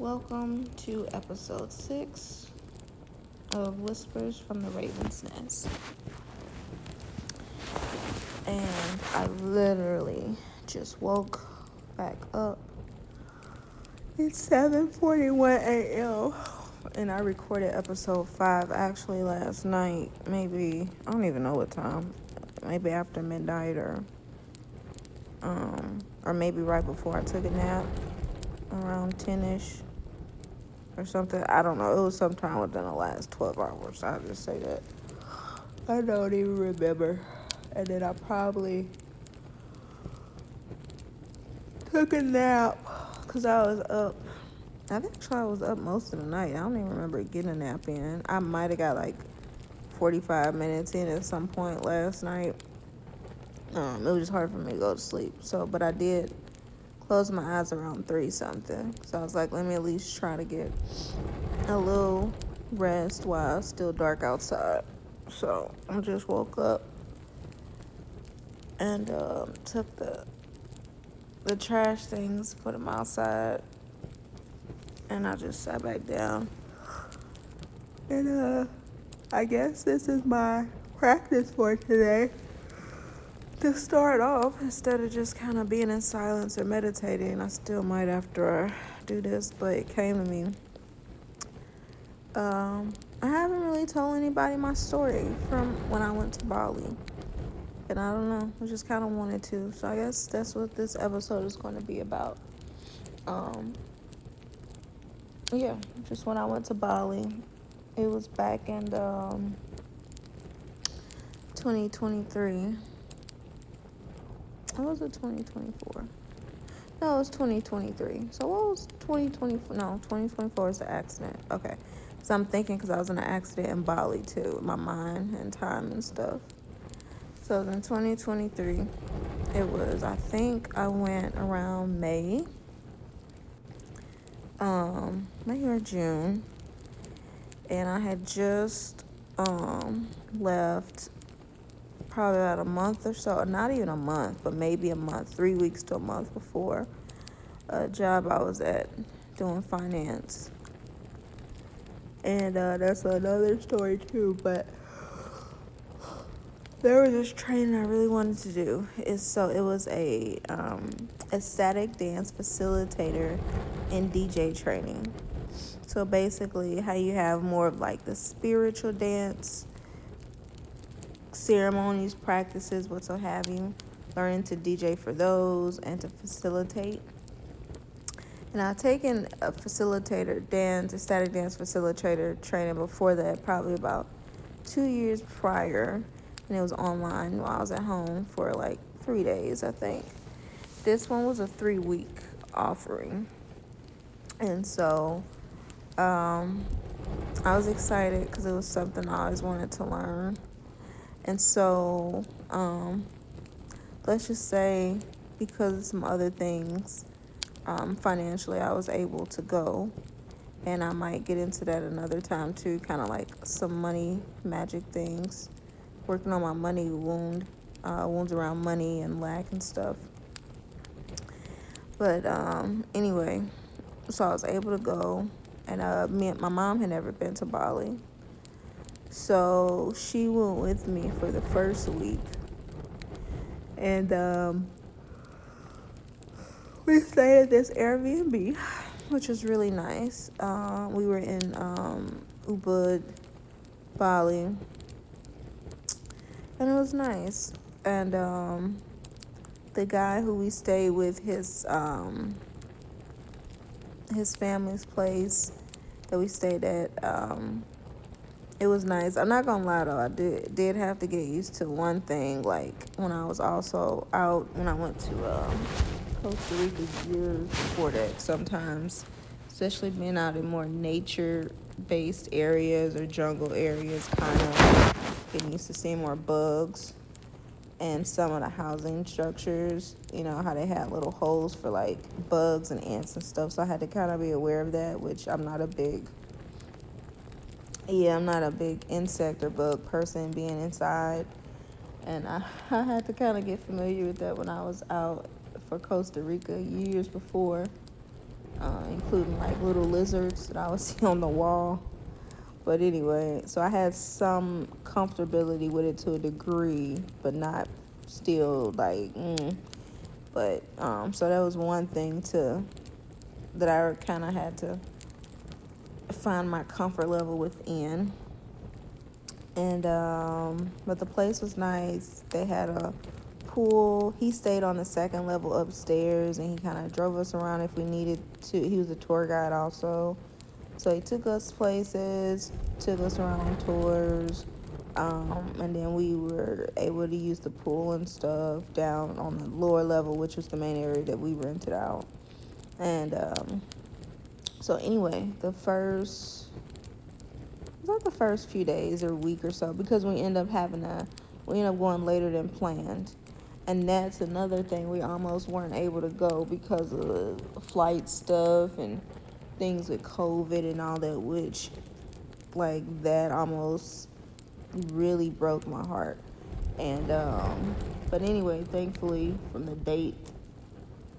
Welcome to episode 6 of Whispers from the Raven's Nest. And I literally just woke back up. It's 7:41 a.m. And I recorded episode 5 actually last night. Maybe, I don't even know what time. Maybe after midnight or maybe right before I took a nap, around 10ish. Or something. I don't know. It was sometime within the last 12 hours. I'll just say that. I don't even remember. And then I probably took a nap because I was up. I think I was up most of the night. I don't even remember getting a nap in. I might have got like 45 minutes in at some point last night. It was just hard for me to go to sleep. But I did close my eyes around 3 something. So I was like, let me at least try to get a little rest while it's still dark outside. So I just woke up and took the trash things, put them outside, and I just sat back down. And I guess this is my practice for today. To start off, instead of just kind of being in silence or meditating, I still might after I do this, but it came to me. I haven't really told anybody my story from when I went to Bali. And I don't know, I just kind of wanted to. So I guess that's what this episode is going to be about. Yeah, just when I went to Bali. It was back in 2023. Or was it 2024? No, it was 2023. So what was 2024? No, 2024 is the accident. Okay. So I'm thinking because I was in an accident in Bali too, with my mind and time and stuff. So in 2023, it was, I think I went around May or June. And I had just left probably about a month or so, not even a month, but maybe a month, 3 weeks to a month before a job I was at doing finance. And that's another story too, but there was this training I really wanted to do. It was a ecstatic dance facilitator and DJ training. So basically how you have more of like the spiritual dance ceremonies, practices, what have you, learning to DJ for those and to facilitate. And I've taken a ecstatic dance facilitator training before that, probably about 2 years prior, and it was online while I was at home for like 3 days, I think. This one was a 3-week offering, and so I was excited because it was something I always wanted to learn. And so let's just say because of some other things, financially I was able to go, and I might get into that another time too, kind of like some money magic things, working on my money wounds around money and lack and stuff. But anyway, so I was able to go, and my mom had never been to Bali, so she went with me for the first week. And we stayed at this Airbnb, which was really nice. We were in Ubud, Bali, and it was nice. And the guy who we stayed with, his family's place that we stayed at, it was nice. I'm not gonna lie though, I did have to get used to one thing, like when I was also out, when I went to Costa Rica years before that, sometimes, especially being out in more nature-based areas or jungle areas, kind of getting used to seeing more bugs. And some of the housing structures, you know, how they had little holes for like bugs and ants and stuff. So I had to kind of be aware of that, which I'm not a big insect or bug person being inside. And I had to kind of get familiar with that when I was out for Costa Rica years before. including like little lizards that I would see on the wall. But anyway, so I had some comfortability with it to a degree, but not still like. But so that was one thing that I kind of had to find my comfort level within. And but the place was nice. They had a pool. He stayed on the second level upstairs, and he kind of drove us around if we needed to. He was a tour guide also, so he took us places, took us around on tours, and then we were able to use the pool and stuff down on the lower level, which was the main area that we rented out. And so anyway, not the first few days or week or so, because we end up going later than planned. And that's another thing, we almost weren't able to go because of flight stuff and things with COVID and all that, which like that almost really broke my heart. And but anyway, thankfully from the date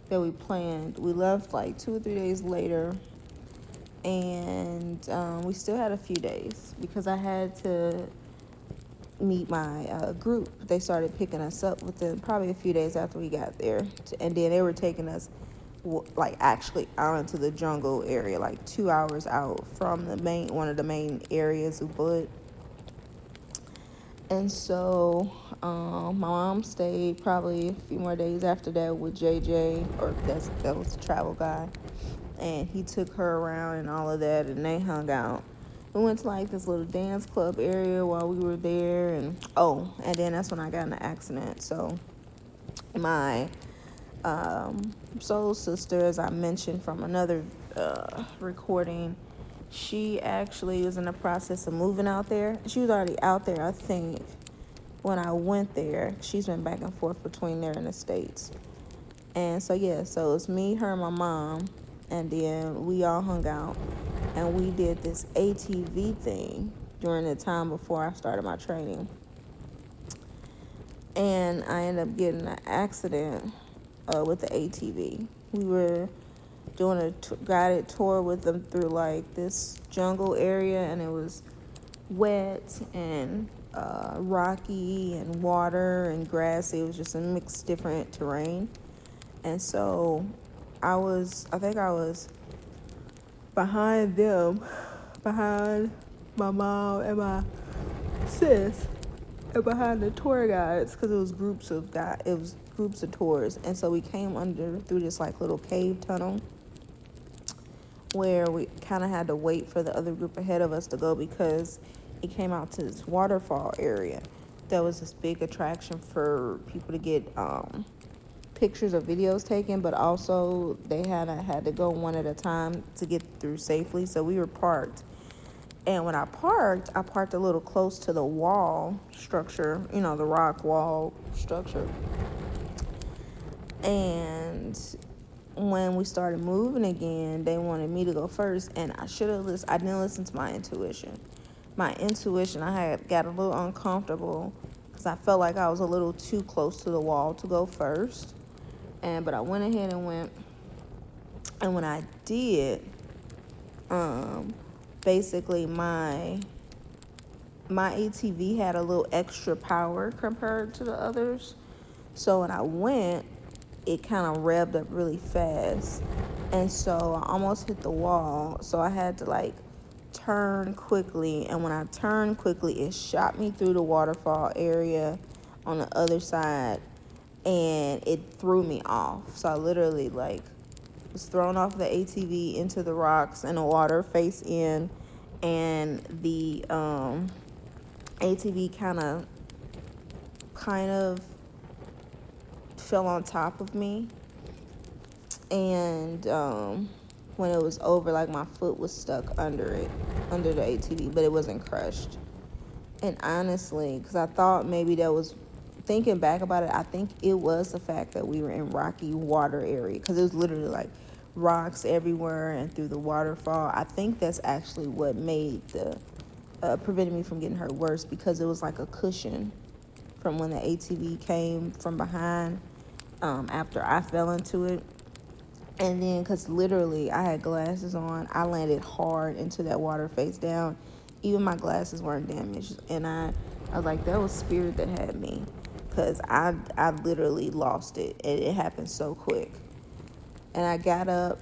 that we planned, we left like 2 or 3 days later. And we still had a few days because I had to meet my group. They started picking us up within probably a few days after we got there, and then they were taking us like actually out into the jungle area, like 2 hours out from one of the main areas of Bud. And so my mom stayed probably a few more days after that with JJ, or that was the travel guy. And he took her around and all of that, and they hung out. We went to like this little dance club area while we were there, and then that's when I got in an accident. So my soul sister, as I mentioned from another recording, she actually was in the process of moving out there. She was already out there, I think, when I went there. She's been back and forth between there and the States. And so so it's me, her, and my mom. And then we all hung out, and we did this ATV thing during the time before I started my training. And I ended up getting an accident with the ATV. We were doing a guided tour with them through like this jungle area, and it was wet and rocky and water and grassy. It was just a mixed different terrain. And so I think I was behind my mom and my sis, and behind the tour guides, because it was groups of tours. And so we came through this like little cave tunnel where we kind of had to wait for the other group ahead of us to go, because it came out to this waterfall area. That was this big attraction for people to get pictures or videos taken, but also they had to go one at a time to get through safely. So we were parked, and when I parked a little close to the wall structure, the rock wall structure. And when we started moving again, they wanted me to go first, and I didn't listen to my intuition. I had got a little uncomfortable because I felt like I was a little too close to the wall to go first. But I went ahead and went. And when I did, basically my ATV had a little extra power compared to the others. So when I went, it kind of revved up really fast. And so I almost hit the wall. So I had to like turn quickly. And when I turned quickly, it shot me through the waterfall area on the other side. And it threw me off. So I literally was thrown off the ATV into the rocks and the water face in, and the ATV kind of fell on top of me. And when it was over, like my foot was stuck under the ATV, but it wasn't crushed. And honestly, because I thought maybe that was, thinking back about it, I think it was the fact that we were in rocky water area, because it was literally like rocks everywhere and through the waterfall. I think that's actually what made prevented me from getting hurt worse, because it was like a cushion from when the ATV came from behind after I fell into it. And then, because literally I had glasses on, I landed hard into that water face down. Even my glasses weren't damaged. And I was like, that was spirit that had me. Because I literally lost it. And it happened so quick. And I got up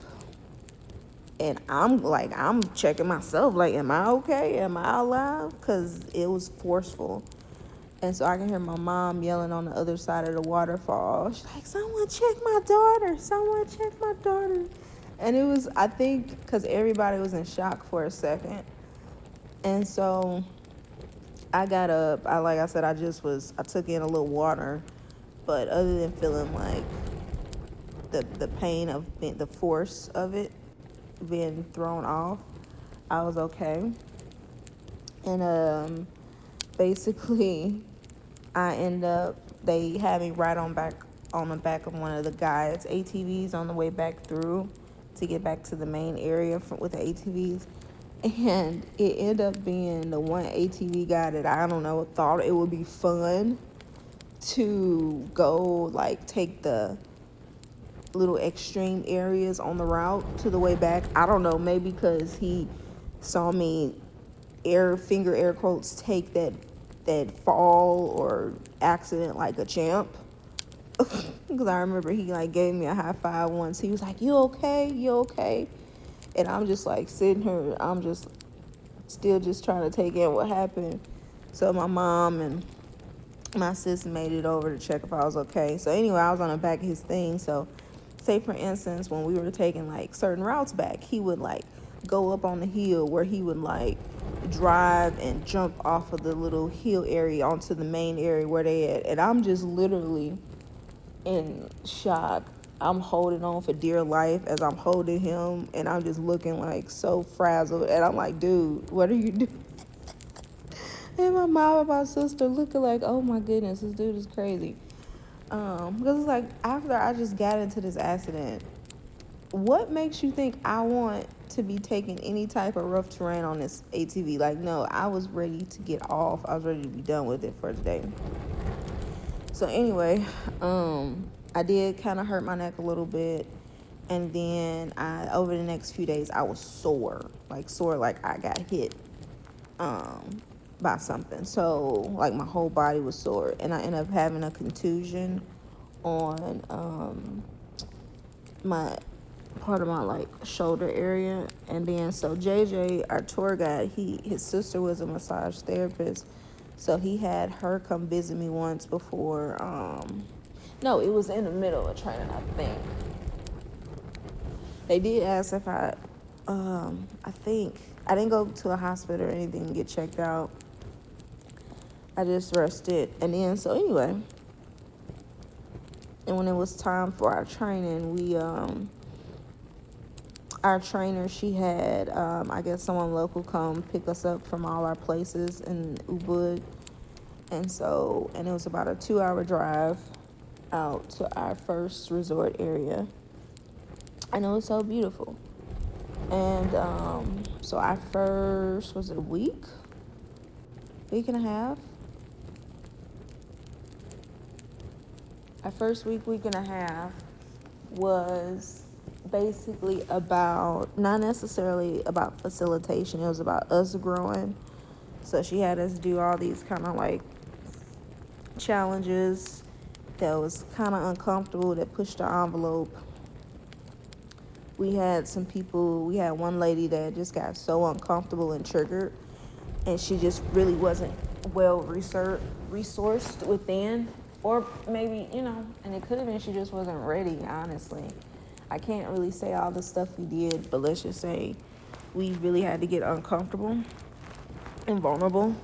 and I'm checking myself. Like, am I okay? Am I alive? Because it was forceful. And so I can hear my mom yelling on the other side of the waterfall. She's like, someone check my daughter. Someone check my daughter. And it was, I think, because everybody was in shock for a second. And so I got up. Like I said, I took in a little water. But other than feeling like the pain of the force of it being thrown off, I was okay. And basically, I end up, they had me right on the back of one of the guys' ATVs on the way back through to get back to the main area with the ATVs. And it ended up being the one ATV guy that I don't know thought it would be fun to go like take the little extreme areas on the route to the way back. I don't know, maybe because he saw me air quotes take that fall or accident like a champ. Because I remember he like gave me a high five once. He was like, you okay? You okay? And I'm just like sitting here, I'm just still just trying to take in what happened. So my mom and my sis made it over to check if I was okay. So anyway, I was on the back of his thing. So say for instance, when we were taking like certain routes back, he would like go up on the hill where he would like drive and jump off of the little hill area onto the main area where they at. And I'm just literally in shock. I'm holding on for dear life as I'm holding him, and I'm just looking like so frazzled. And I'm like, dude, what are you doing? And my mom and my sister looking like, oh my goodness, this dude is crazy. Because it's like, after I just got into this accident, what makes you think I want to be taking any type of rough terrain on this ATV? Like, no, I was ready to get off. I was ready to be done with it for today. So anyway, I did kind of hurt my neck a little bit. And then over the next few days, I was sore like I got hit by something. So like my whole body was sore, and I ended up having a contusion on my part of my like shoulder area. And then so JJ, our tour guide, his sister was a massage therapist, so he had her come visit me once before. No, it was in the middle of training, I think. They did ask if I think I didn't go to a hospital or anything to get checked out. I just rested. And then so anyway, and when it was time for our training, our trainer, she had, I guess someone local come pick us up from all our places in Ubud. And it was about a 2-hour drive out to our first resort area. And it was so beautiful. And so our first, was it a week and a half? Our first week and a half was basically about, not necessarily about facilitation, it was about us growing. So she had us do all these kind of like challenges that was kind of uncomfortable, that pushed the envelope. We had one lady that just got so uncomfortable and triggered, and she just really wasn't well resourced within, or maybe, and it could have been she just wasn't ready, honestly. I can't really say all the stuff we did, but let's just say we really had to get uncomfortable and vulnerable,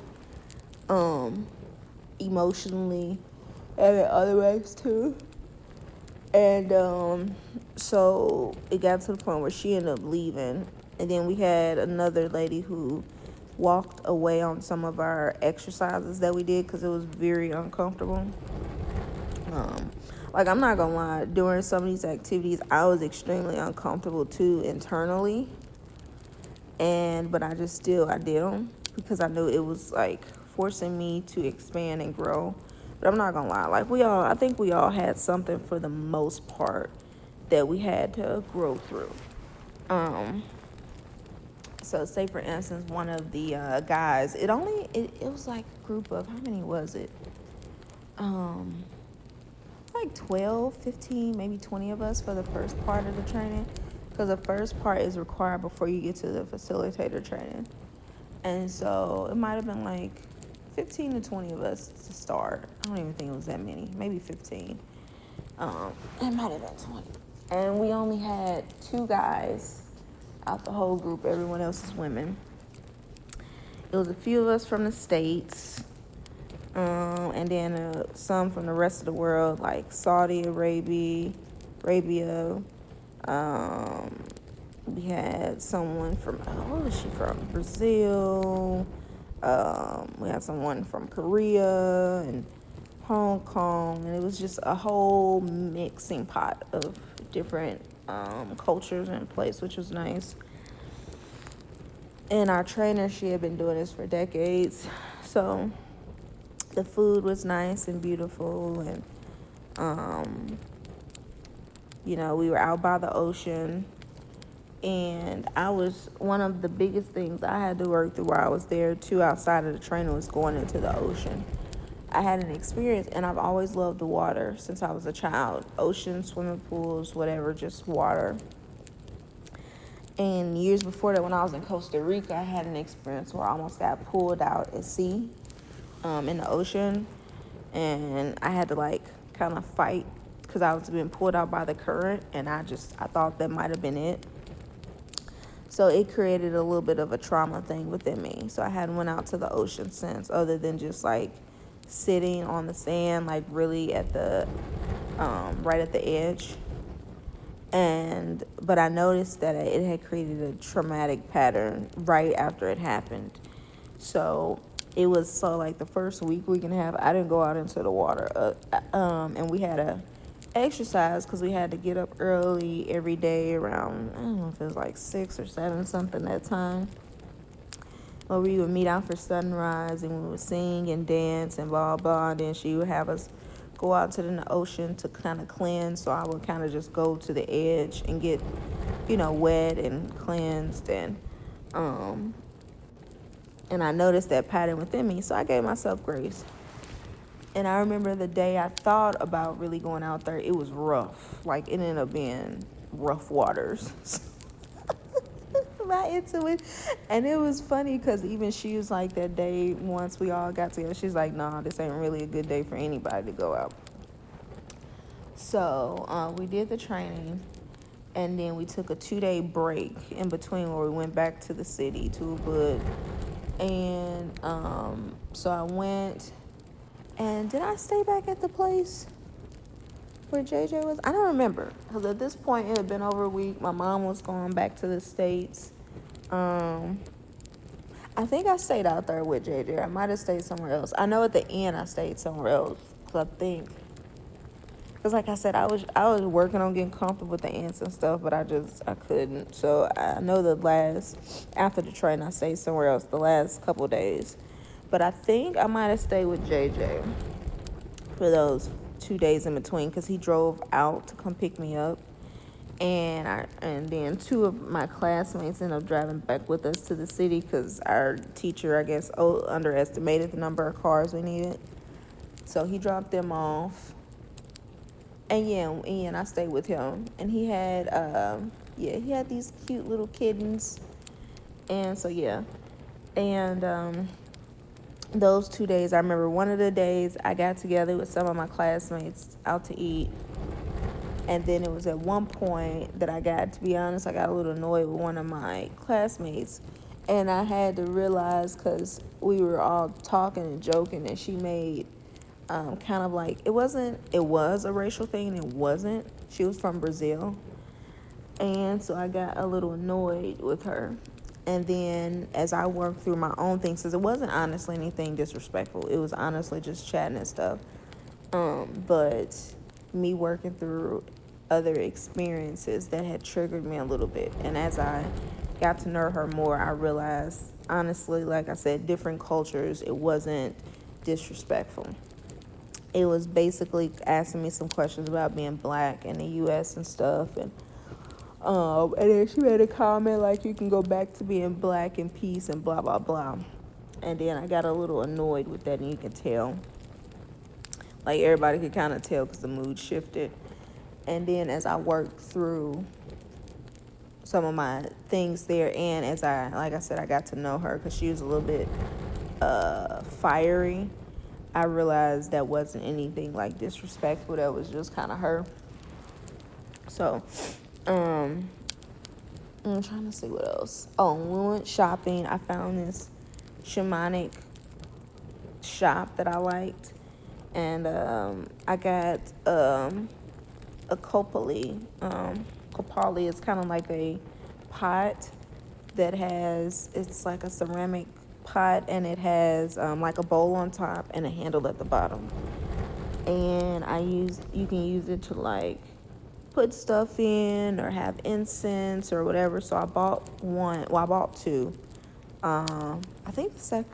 emotionally and in other ways too. And so it got to the point where she ended up leaving. And then we had another lady who walked away on some of our exercises that we did because it was very uncomfortable. Like, I'm not gonna lie, during some of these activities, I was extremely uncomfortable too internally. But I did them because I knew it was like forcing me to expand and grow. But I'm not gonna lie, like I think we all had something for the most part that we had to grow through. Um, so say for instance, one of the guys, it was like a group of, how many was it? Um, like 12, 15, maybe 20 of us for the first part of the training. Because the first part is required before you get to the facilitator training. And so it might have been like 15 to 20 of us to start. I don't even think it was that many, maybe 15. It might have been 20. And we only had 2 guys out the whole group. Everyone else is women. It was a few of us from the States, and then some from the rest of the world, like Saudi Arabia. We had someone from, where was she from? Brazil. We had someone from Korea and Hong Kong, and it was just a whole mixing pot of different cultures and place, which was nice. And our trainer, she had been doing this for decades, so the food was nice and beautiful, and we were out by the ocean. And one of the biggest things I had to work through while I was there too, outside of the training, was going into the ocean. I had an experience, and I've always loved the water since I was a child. Ocean, swimming pools, whatever, just water. And years before that, when I was in Costa Rica, I had an experience where I almost got pulled out at sea, in the ocean. And I had to kind of fight because I was being pulled out by the current, and I thought that might have been it. So it created a little bit of a trauma thing within me. So I hadn't went out to the ocean since, other than just sitting on the sand, really at the right at the edge. But I noticed that it had created a traumatic pattern right after it happened. So it was the first week and a half, I didn't go out into the water. And we had to exercise because we had to get up early every day around, I don't know if it was 6 or 7 something that time. Or we would meet out for sunrise, and we would sing and dance and blah, blah. And then she would have us go out to the ocean to kind of cleanse. So I would kind of just go to the edge and get, wet and cleansed. And I noticed that pattern within me. So I gave myself grace. And I remember the day I thought about really going out there, it was rough. It ended up being rough waters. My intuition. And it was funny because even she was that day, once we all got together, she's like, nah, this ain't really a good day for anybody to go out. So we did the training, and then we took a 2-day break in between where we went back to the city, to Ubud. And so I went, and did I stay back at the place where JJ was? I don't remember, because at this point it had been over a week. My mom was going back to the States. I think I stayed out there with JJ. I might have stayed somewhere else. I know at the end I stayed somewhere else, because like I said, I was working on getting comfortable with the ants and stuff, but I couldn't. So I know after the training, I stayed somewhere else the last couple days. But I think I might have stayed with JJ for those 2 days in between, because he drove out to come pick me up. And then 2 of my classmates ended up driving back with us to the city because our teacher, I guess, underestimated the number of cars we needed. So he dropped them off. And I stayed with him. And he had these cute little kittens. And so, yeah. And those 2 days, I remember one of the days I got together with some of my classmates out to eat. And then it was at one point that I got a little annoyed with one of my classmates. And I had to realize, because we were all talking and joking, and she made it was a racial thing. It wasn't. She was from Brazil. And so I got a little annoyed with her. And then as I worked through my own things, because it wasn't honestly anything disrespectful. It was honestly just chatting and stuff. But me working through other experiences that had triggered me a little bit. And as I got to know her more, I realized, honestly, like I said, different cultures, it wasn't disrespectful. It was basically asking me some questions about being black in the U.S. and stuff, and then she made a comment like, you can go back to being black in peace and blah blah blah. And then I got a little annoyed with that, and you can tell, like everybody could kind of tell because the mood shifted. And then as I worked through some of my things there, and as like I said, I got to know her because she was a little bit fiery. I realized that wasn't anything like disrespectful. That was just kind of her. So, I'm trying to see what else. Oh, when we went shopping, I found this shamanic shop that I liked, and I got a kopali. Kopali is kind of like a pot that it's like a ceramic pot, and it has like a bowl on top and a handle at the bottom. And you can use it to like put stuff in or have incense or whatever. So I bought one. Well, I bought two. I think the second.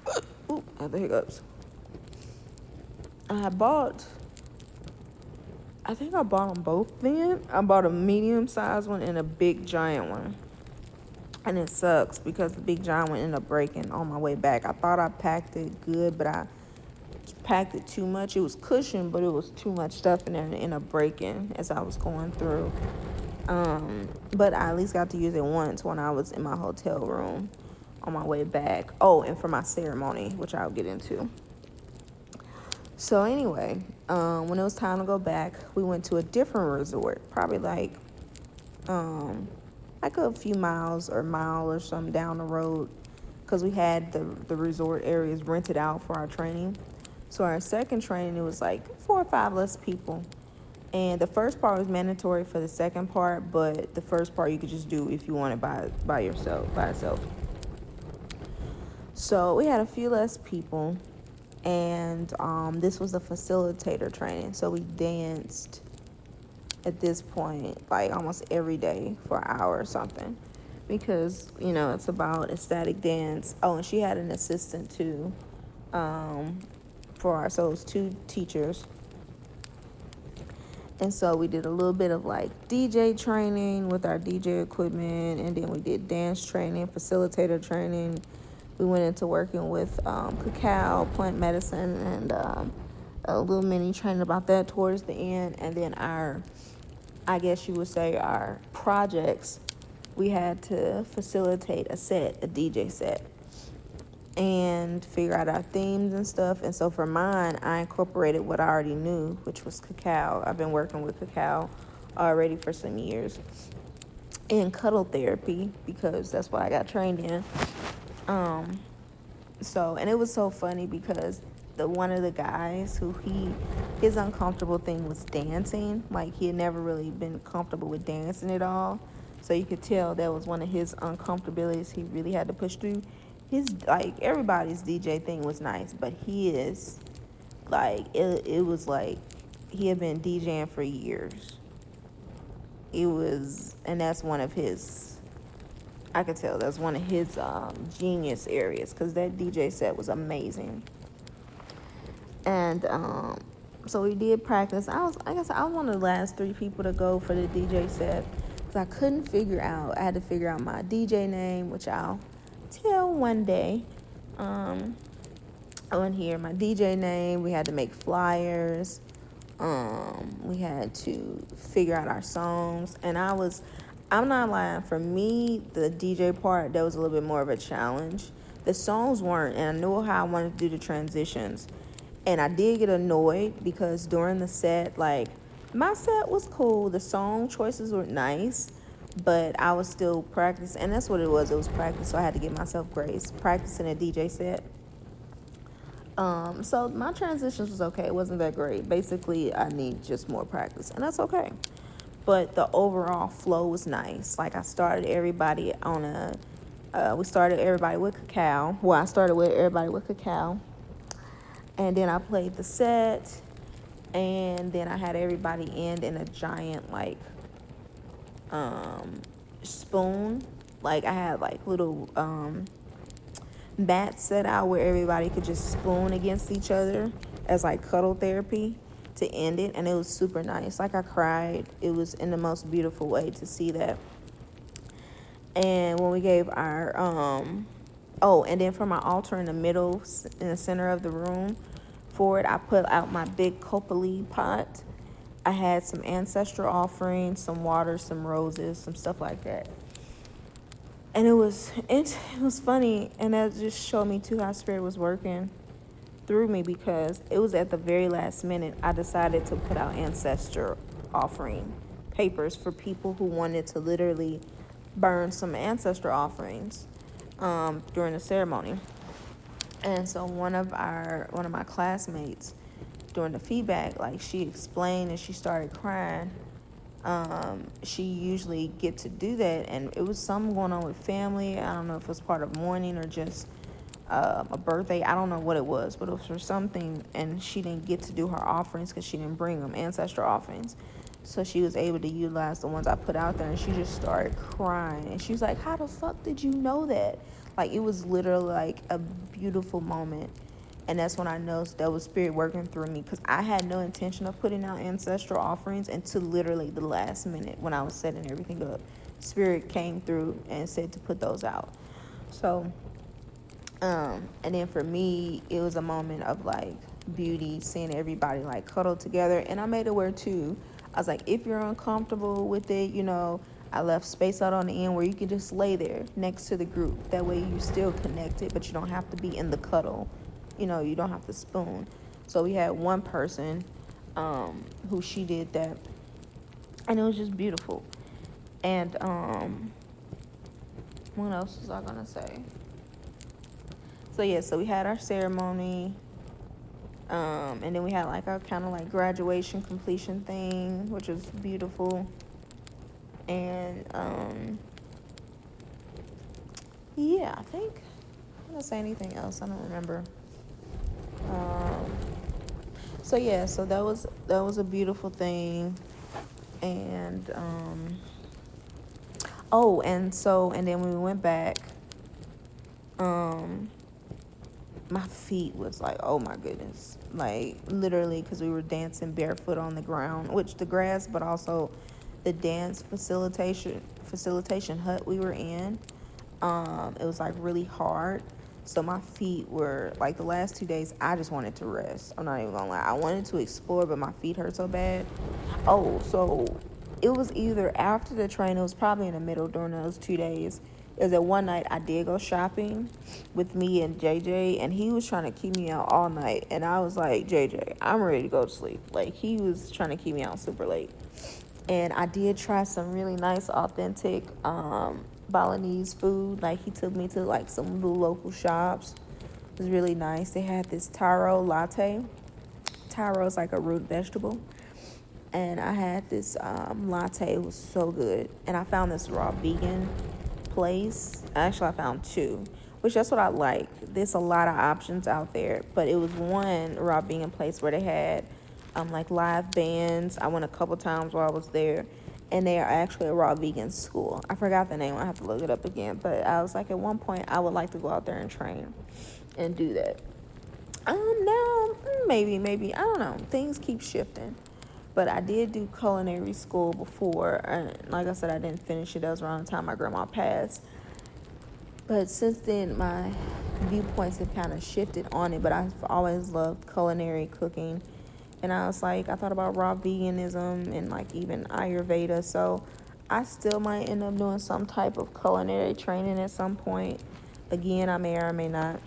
Ooh, I have the hiccups. I think I bought them both then. I bought a medium-sized one and a big giant one. And it sucks because the big giant one ended up breaking on my way back. I thought I packed it good, but I packed it too much. It was cushioned, but it was too much stuff in there, and it ended up breaking as I was going through. But I at least got to use it once when I was in my hotel room on my way back. Oh, and for my ceremony, which I'll get into. So anyway, when it was time to go back, we went to a different resort, probably like a few miles or mile or something down the road, because we had the resort areas rented out for our training. So our second training, it was like 4 or 5 less people. And the first part was mandatory for the second part, but the first part you could just do if you wanted by itself. So we had a few less people, and this was a facilitator training. So we danced at this point like almost every day for an hour or something, because it's about ecstatic dance. Oh, and she had an assistant too, so it was 2 teachers. And so we did a little bit of like DJ training with our DJ equipment, and then we did dance training, facilitator training. We went into working with cacao, plant medicine, and a little mini training about that towards the end. And then I guess you would say our projects, we had to facilitate a DJ set, and figure out our themes and stuff. And so for mine, I incorporated what I already knew, which was cacao. I've been working with cacao already for some years. And cuddle therapy, because that's what I got trained in. And it was so funny because one of the guys his uncomfortable thing was dancing. Like, he had never really been comfortable with dancing at all. So you could tell that was one of his uncomfortabilities he really had to push through. Everybody's DJ thing was nice, but his, it was like he had been DJing for years. And that's one of his, I could tell that's one of his genius areas, because that DJ set was amazing. And so we did practice. I was one of the last 3 people to go for the DJ set, because I couldn't figure out. I had to figure out my DJ name, which I'll tell one day. On here, my DJ name. We had to make flyers. We had to figure out our songs, and I'm not lying. For me, the DJ part, that was a little bit more of a challenge. The songs weren't, and I knew how I wanted to do the transitions. And I did get annoyed because during the set, my set was cool. The song choices were nice, but I was still practicing. And that's what it was. It was practice, so I had to give myself grace. Practicing a DJ set. So my transitions was okay. It wasn't that great. Basically, I need just more practice, and that's okay. But the overall flow was nice. I started everybody we started everybody with cacao. Well, I started with everybody with cacao. And then I played the set. And then I had everybody end in a giant, spoon. I had, little, mats set out where everybody could just spoon against each other as, cuddle therapy. to end it, and it was super nice. Like, I cried. It was in the most beautiful way to see that. And when we gave our oh, and then for my altar in the middle, in the center of the room, for it, I put out my big copali pot. I had some ancestral offerings, some water, some roses, some stuff like that. And it was funny, and that just showed me too how spirit was working through me, because it was at the very last minute I decided to put out ancestor offering papers for people who wanted to literally burn some ancestor offerings during the ceremony. And so one of my classmates, during the feedback, like, she explained and she started crying. She usually get to do that, and it was something going on with family. I don't know if it was part of mourning or just a birthday. I don't know what it was, but it was for something, and she didn't get to do her offerings because she didn't bring them, ancestral offerings. So she was able to utilize the ones I put out there, and she just started crying. And she was like, how the fuck did you know that? Like, it was literally like a beautiful moment. And that's when I know that was spirit working through me, because I had no intention of putting out ancestral offerings until literally the last minute when I was setting everything up. Spirit came through and said to put those out. So, and then for me, it was a moment of like beauty, seeing everybody like cuddle together. And I made it where too, I was like, if you're uncomfortable with it, I left space out on the end where you can just lay there next to the group. That way you still connected, but you don't have to be in the cuddle. You don't have to spoon. So we had one person who she did that, and it was just beautiful. And what else was I gonna say? So yeah, so we had our ceremony, and then we had like our kind of like graduation completion thing, which was beautiful. And yeah, I think I'm gonna say anything else. I don't remember. So yeah, so that was a beautiful thing. And and then when we went back, my feet was like, oh my goodness, like literally, because we were dancing barefoot on the ground, which the grass, but also the dance facilitation hut we were in, it was like really hard. So my feet were like, the last 2 days I just wanted to rest. I'm not even gonna lie, I wanted to explore, but my feet hurt so bad. Oh, so it was either after the train, it was probably in the middle during those 2 days. It was that one night I did go shopping with me and JJ, and he was trying to keep me out all night. And I was like, JJ, I'm ready to go to sleep. Like, he was trying to keep me out super late. And I did try some really nice, authentic Balinese food. Like, he took me to like some little local shops. It was really nice. They had this taro latte. Taro is like a root vegetable. And I had this latte. It was so good. And I found this raw vegan place. Actually, I found two, which that's what I like. There's a lot of options out there, but it was one raw vegan place where they had like live bands. I went a couple times while I was there, and they are actually a raw vegan school. I forgot the name. I have to look it up again. But I was like, at one point, I would like to go out there and train and do that. Now maybe I don't know. Things keep shifting. But I did do culinary school before. And like I said, I didn't finish it. That was around the time my grandma passed. But since then, my viewpoints have kind of shifted on it. But I've always loved culinary cooking. And I was like, I thought about raw veganism and like even Ayurveda. So I still might end up doing some type of culinary training at some point. Again, I may or may not.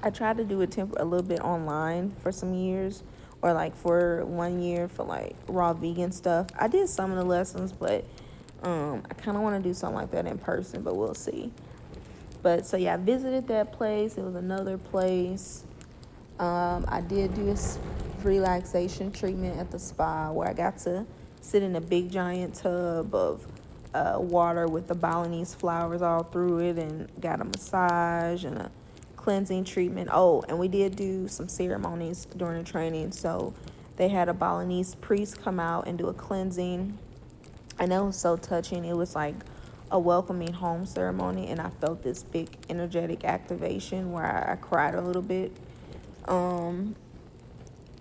I tried to do a little bit online for some years, or like for 1 year for like raw vegan stuff. I did some of the lessons, but I kind of want to do something like that in person, but we'll see. But so yeah, I visited that place. It was another place. I did do a relaxation treatment at the spa where I got to sit in a big giant tub of water with the Balinese flowers all through it, and got a massage and a cleansing treatment. Oh, and we did do some ceremonies during the training. So they had a Balinese priest come out and do a cleansing, and that was so touching. It was like a welcoming home ceremony, and I felt this big energetic activation where I cried a little bit.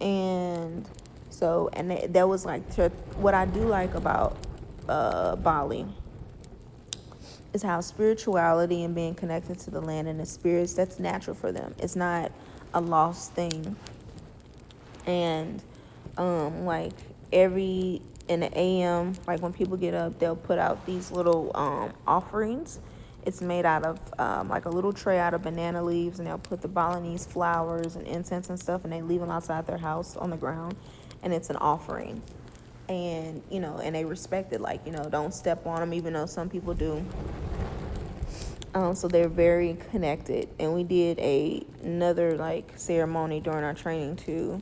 And So, and that was like what I do like about Bali is how spirituality and being connected to the land and the spirits, that's natural for them. It's not a lost thing. And like every in the AM, like when people get up, they'll put out these little offerings. It's made out of like a little tray out of banana leaves, and they'll put the Balinese flowers and incense and stuff, and they leave them outside their house on the ground, and it's an offering. And and they respect it, like don't step on them, even though some people do. So they're very connected, and we did another like ceremony during our training too.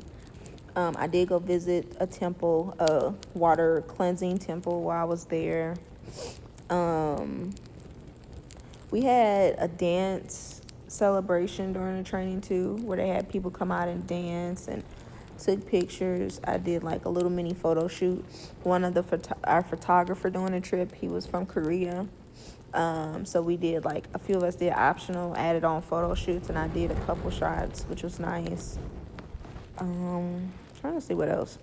I did go visit a temple, a water cleansing temple while I was there. We had a dance celebration during the training too, where they had people come out and dance and took pictures. I did like a little mini photo shoot. One of our photographer doing the trip, he was from Korea. So we did like a few of us did optional, added on photo shoots, and I did a couple shots, which was nice. Trying to see what else.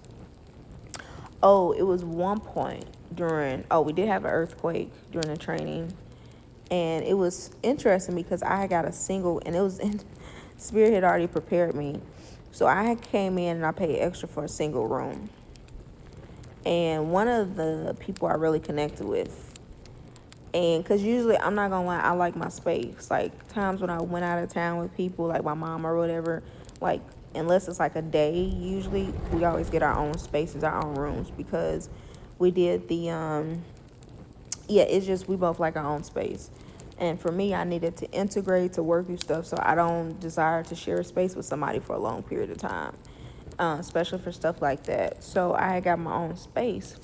Oh, it was one point we did have an earthquake during the training, and it was interesting because I got a single, and it was Spirit had already prepared me, so I came in and I paid extra for a single room. And one of the people I really connected with, and because usually, I'm not gonna lie, I like my space. Like times when I went out of town with people, like my mom or whatever, like unless it's like a day, usually we always get our own spaces, our own rooms, because we did the it's just we both like our own space. And for me, I needed to integrate, to work through stuff, so I don't desire to share a space with somebody for a long period of time, especially for stuff like that. So I had got my own space.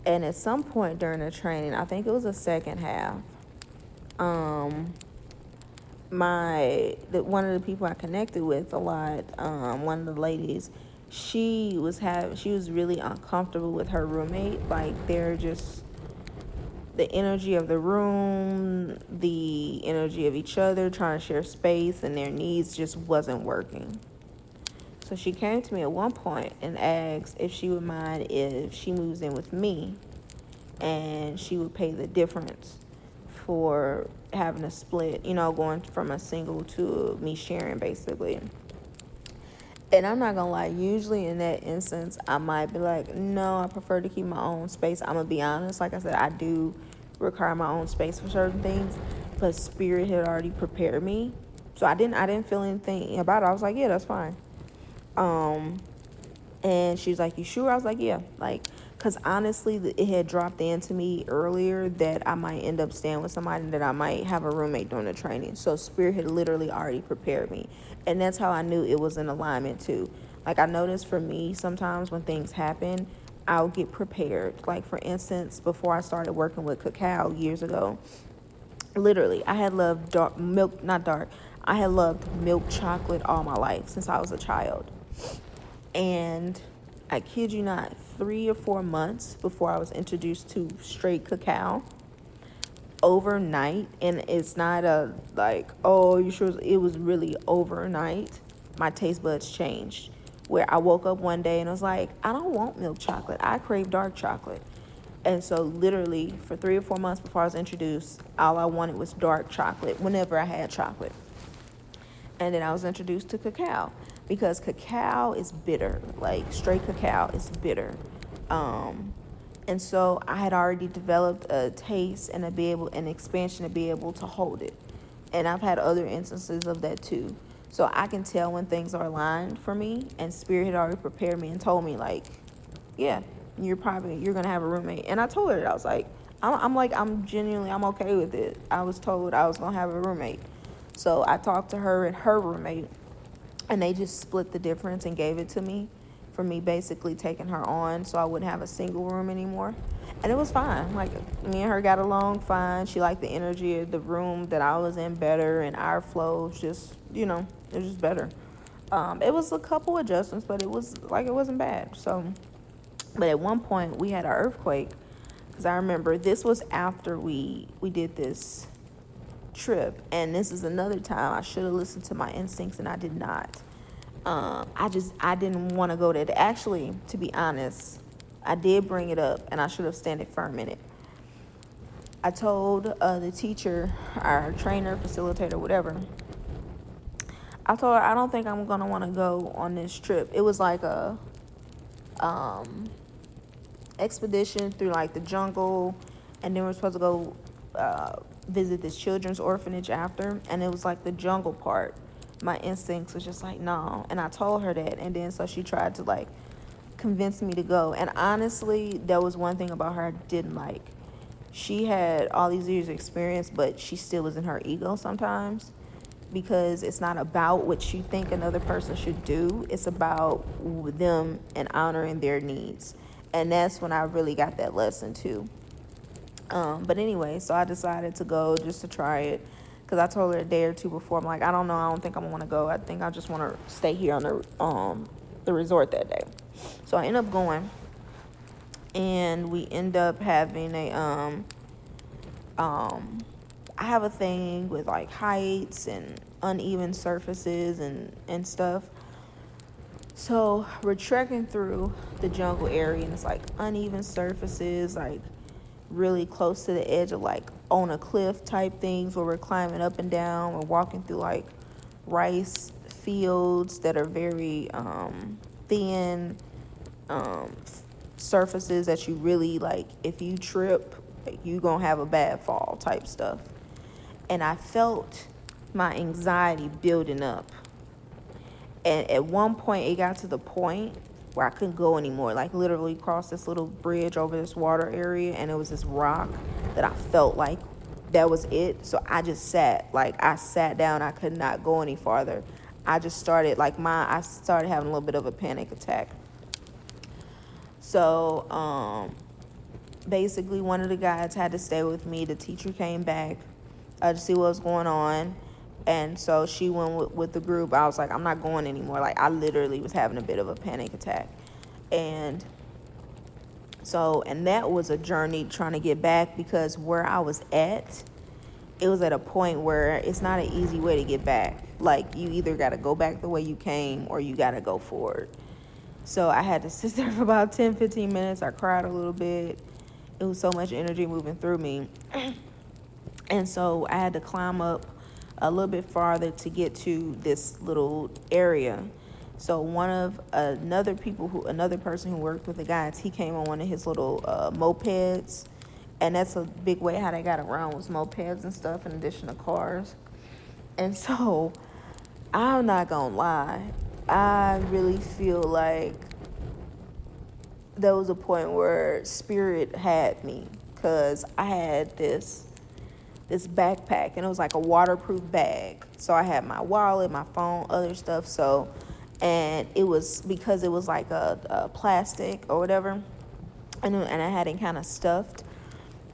And at some point during the training, I think it was the second half, one of the people I connected with a lot, one of the ladies, she was really uncomfortable with her roommate. Like they're just the energy of the room, the energy of each other, trying to share space, and their needs just wasn't working. So she came to me at one point and asked if she would mind if she moves in with me, and she would pay the difference for having a split, going from a single to me sharing, basically. And I'm not gonna lie, usually in that instance, I might be like, no, I prefer to keep my own space. I'm gonna be honest. Like I said, I do require my own space for certain things, but Spirit had already prepared me, so I didn't feel anything about it. I was like, yeah, that's fine. And she's like, you sure? I was like, yeah. Like, because honestly, it had dropped into me earlier that I might end up staying with somebody, and that I might have a roommate during the training. So Spirit had literally already prepared me. And that's how I knew it was in alignment too. Like I noticed for me, sometimes when things happen, I'll get prepared. Like for instance, before I started working with cacao years ago, literally, I had loved I had loved milk chocolate all my life since I was a child. And I kid you not, 3 or 4 months before I was introduced to straight cacao, overnight, and it's not a like, oh, you sure? It was really overnight, my taste buds changed. Where I woke up one day and I was like, I don't want milk chocolate. I crave dark chocolate. And so literally for 3 or 4 months before I was introduced, all I wanted was dark chocolate whenever I had chocolate. And then I was introduced to cacao, because cacao is bitter. Like straight cacao is bitter. And so I had already developed a taste and an expansion to be able to hold it. And I've had other instances of that too. So I can tell when things are aligned for me, and Spirit had already prepared me and told me like, yeah, you're gonna have a roommate. And I told her that. I was like, I'm okay with it. I was told I was gonna have a roommate. So I talked to her and her roommate, and they just split the difference and gave it to me, for me basically taking her on so I wouldn't have a single room anymore. And it was fine. Like me and her got along fine. She liked the energy of the room that I was in better, and our flow was just, it was just better. It was a couple adjustments, but it wasn't bad. So, but at one point we had an earthquake, because I remember this was after we did this trip, and this is another time I should have listened to my instincts and I did not. I didn't want to go there. Actually, to be honest, I did bring it up, and I should have standed firm in it. I told the teacher, our trainer, facilitator, whatever. I told her I don't think I'm gonna want to go on this trip. It was like a expedition through like the jungle, and then we're supposed to go visit this children's orphanage after, and it was like the jungle part. My instincts was just like no, and I told her that, and then so she tried to like convince me to go, and honestly there was one thing about her I didn't like. She had all these years of experience, but she still was in her ego sometimes, because it's not about what you think another person should do, it's about them and honoring their needs. And that's when I really got that lesson too. But anyway, so I decided to go just to try it, because I told her a day or two before, I'm like, I don't know, I don't think I'm gonna want to go. I think I just want to stay here on the resort that day. So I end up going, and we end up having I have a thing with like heights and uneven surfaces and stuff. So we're trekking through the jungle area, and it's like uneven surfaces, like really close to the edge of like on a cliff type things, where we're climbing up and down. We're walking through like rice fields that are very thin surfaces that you really like, if you trip, like, you gonna have a bad fall type stuff. And I felt my anxiety building up. And at one point, it got to the point where I couldn't go anymore. Like, literally crossed this little bridge over this water area, and it was this rock that I felt like that was it. So I just sat. Like, I sat down. I could not go any farther. I just started, like, I started having a little bit of a panic attack. So, basically, one of the guys had to stay with me. The teacher came back to see what was going on. And so she went with the group. I was like, I'm not going anymore. Like, I literally was having a bit of a panic attack. And so, and that was a journey trying to get back, because where I was at, it was at a point where it's not an easy way to get back. Like, you either got to go back the way you came, or you got to go forward. So I had to sit there for about 10-15 minutes. I cried a little bit. It was so much energy moving through me. And so I had to climb up a little bit farther to get to this little area. So another person who worked with the guides, he came on one of his little mopeds. And that's a big way how they got around, was mopeds and stuff, in addition to cars. And so I'm not gonna lie, I really feel like there was a point where spirit had me, because I had this backpack, and it was like a waterproof bag. So I had my wallet, my phone, other stuff. So, and it was, because it was like a plastic or whatever, and I had it kind of stuffed.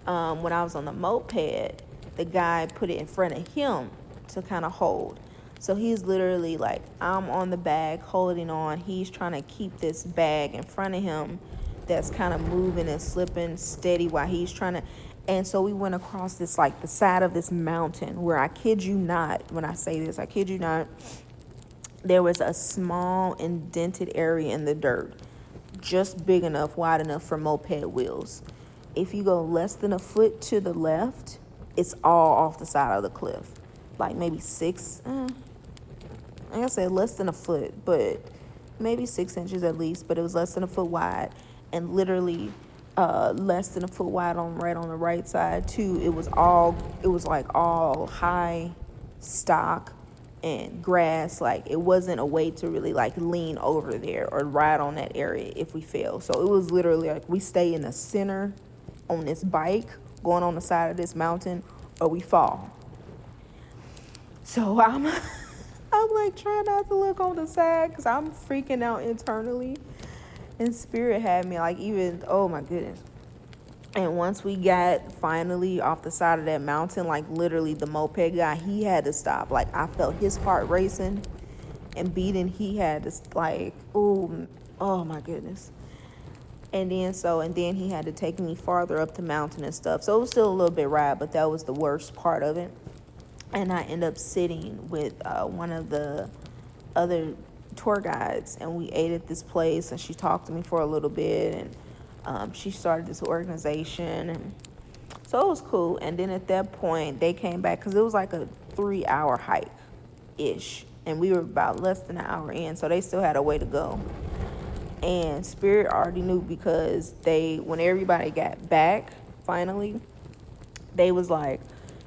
When I was on the moped, the guy put it in front of him to kind of hold. So he's literally like, I'm on the bag holding on. He's trying to keep this bag in front of him that's kind of moving and slipping steady while he's trying to. And so we went across this, like, the side of this mountain where, I kid you not, when I say this, I kid you not, there was a small indented area in the dirt, just big enough, wide enough for moped wheels. If you go less than a foot to the left, it's all off the side of the cliff. Like maybe like I said, less than a foot, but maybe 6 inches at least, but it was less than a foot wide, and literally less than a foot wide on the right side too. It was like all high stock and grass. Like, it wasn't a way to really like lean over there or ride on that area if we fell. So it was literally like, we stay in the center on this bike going on the side of this mountain, or we fall. So I'm like trying not to look on the side, because I'm freaking out internally. And spirit had me like, even, oh my goodness. And once we got finally off the side of that mountain, like literally the moped guy, he had to stop. Like, I felt his heart racing and beating. He had to, like, oh my goodness. And then he had to take me farther up the mountain and stuff. So it was still a little bit ride, but that was the worst part of it. And I ended up sitting with one of the other tour guides, and we ate at this place, and she talked to me for a little bit, and she started this organization, and so it was cool. And then at that point, they came back because it was like a 3 hour hike ish, and we were about less than an hour in, so they still had a way to go. And Spirit already knew because when everybody got back finally, they was like,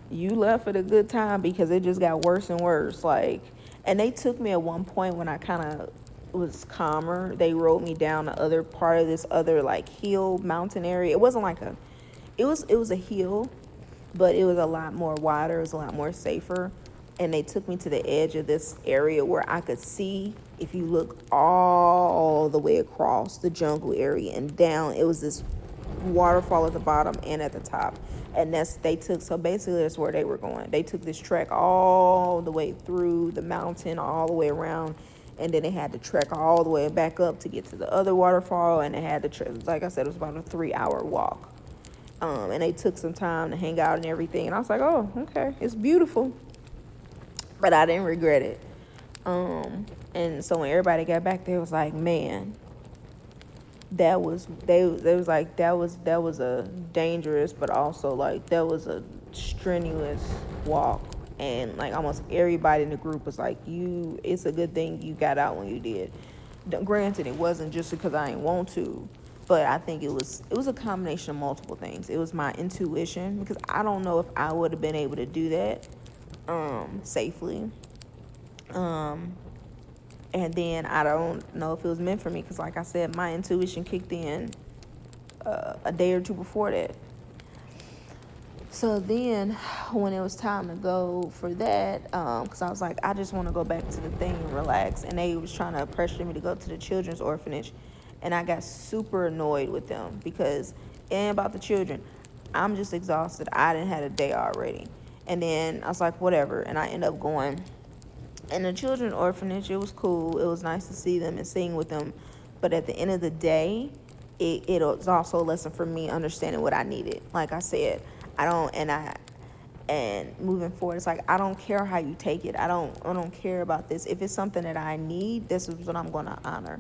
you left at a good time because it just got worse and worse. Like, and they took me at one point when I kind of was calmer. They rode me down the other part of this other like hill mountain area. It wasn't like it was a hill, but it was a lot more wider. It was a lot more safer. And they took me to the edge of this area where I could see, if you look all the way across the jungle area and down, it was this waterfall at the bottom and at the top. And so basically that's where they were going. They took this trek all the way through the mountain, all the way around, and then they had to trek all the way back up to get to the other waterfall, and they had to trek, like I said, it was about a 3 hour walk. And they took some time to hang out and everything, and I was like, oh, okay, it's beautiful. But I didn't regret it. And so when everybody got back, they was like, man, they was like that was a dangerous, but also like that was a strenuous walk. And like almost everybody in the group was like, it's a good thing you got out when you did. Granted, it wasn't just because I didn't want to, but I think it was a combination of multiple things. It was my intuition, because I don't know if I would have been able to do that safely. And then I don't know if it was meant for me, because like I said, my intuition kicked in a day or two before that. So then when it was time to go for that, because I was like, I just want to go back to the thing and relax, and they was trying to pressure me to go to the children's orphanage, and I got super annoyed with them because it ain't about the children. I'm just exhausted. I didn't have a day already. And then I was like, whatever. And I ended up going. And the children's orphanage, it was cool. It was nice to see them and sing with them. But at the end of the day, it was also a lesson for me understanding what I needed. Like I said, and moving forward, it's like, I don't care how you take it. I don't care about this. If it's something that I need, this is what I'm going to honor.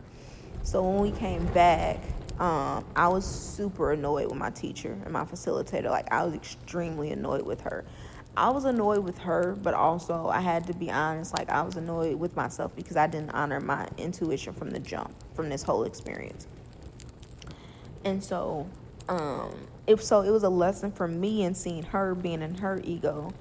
So when we came back, I was super annoyed with my teacher and my facilitator. Like, I was extremely annoyed with her. I was annoyed with her, but also I had to be honest. Like, I was annoyed with myself because I didn't honor my intuition from the jump, from this whole experience. And so, it was a lesson for me in seeing her being in her ego,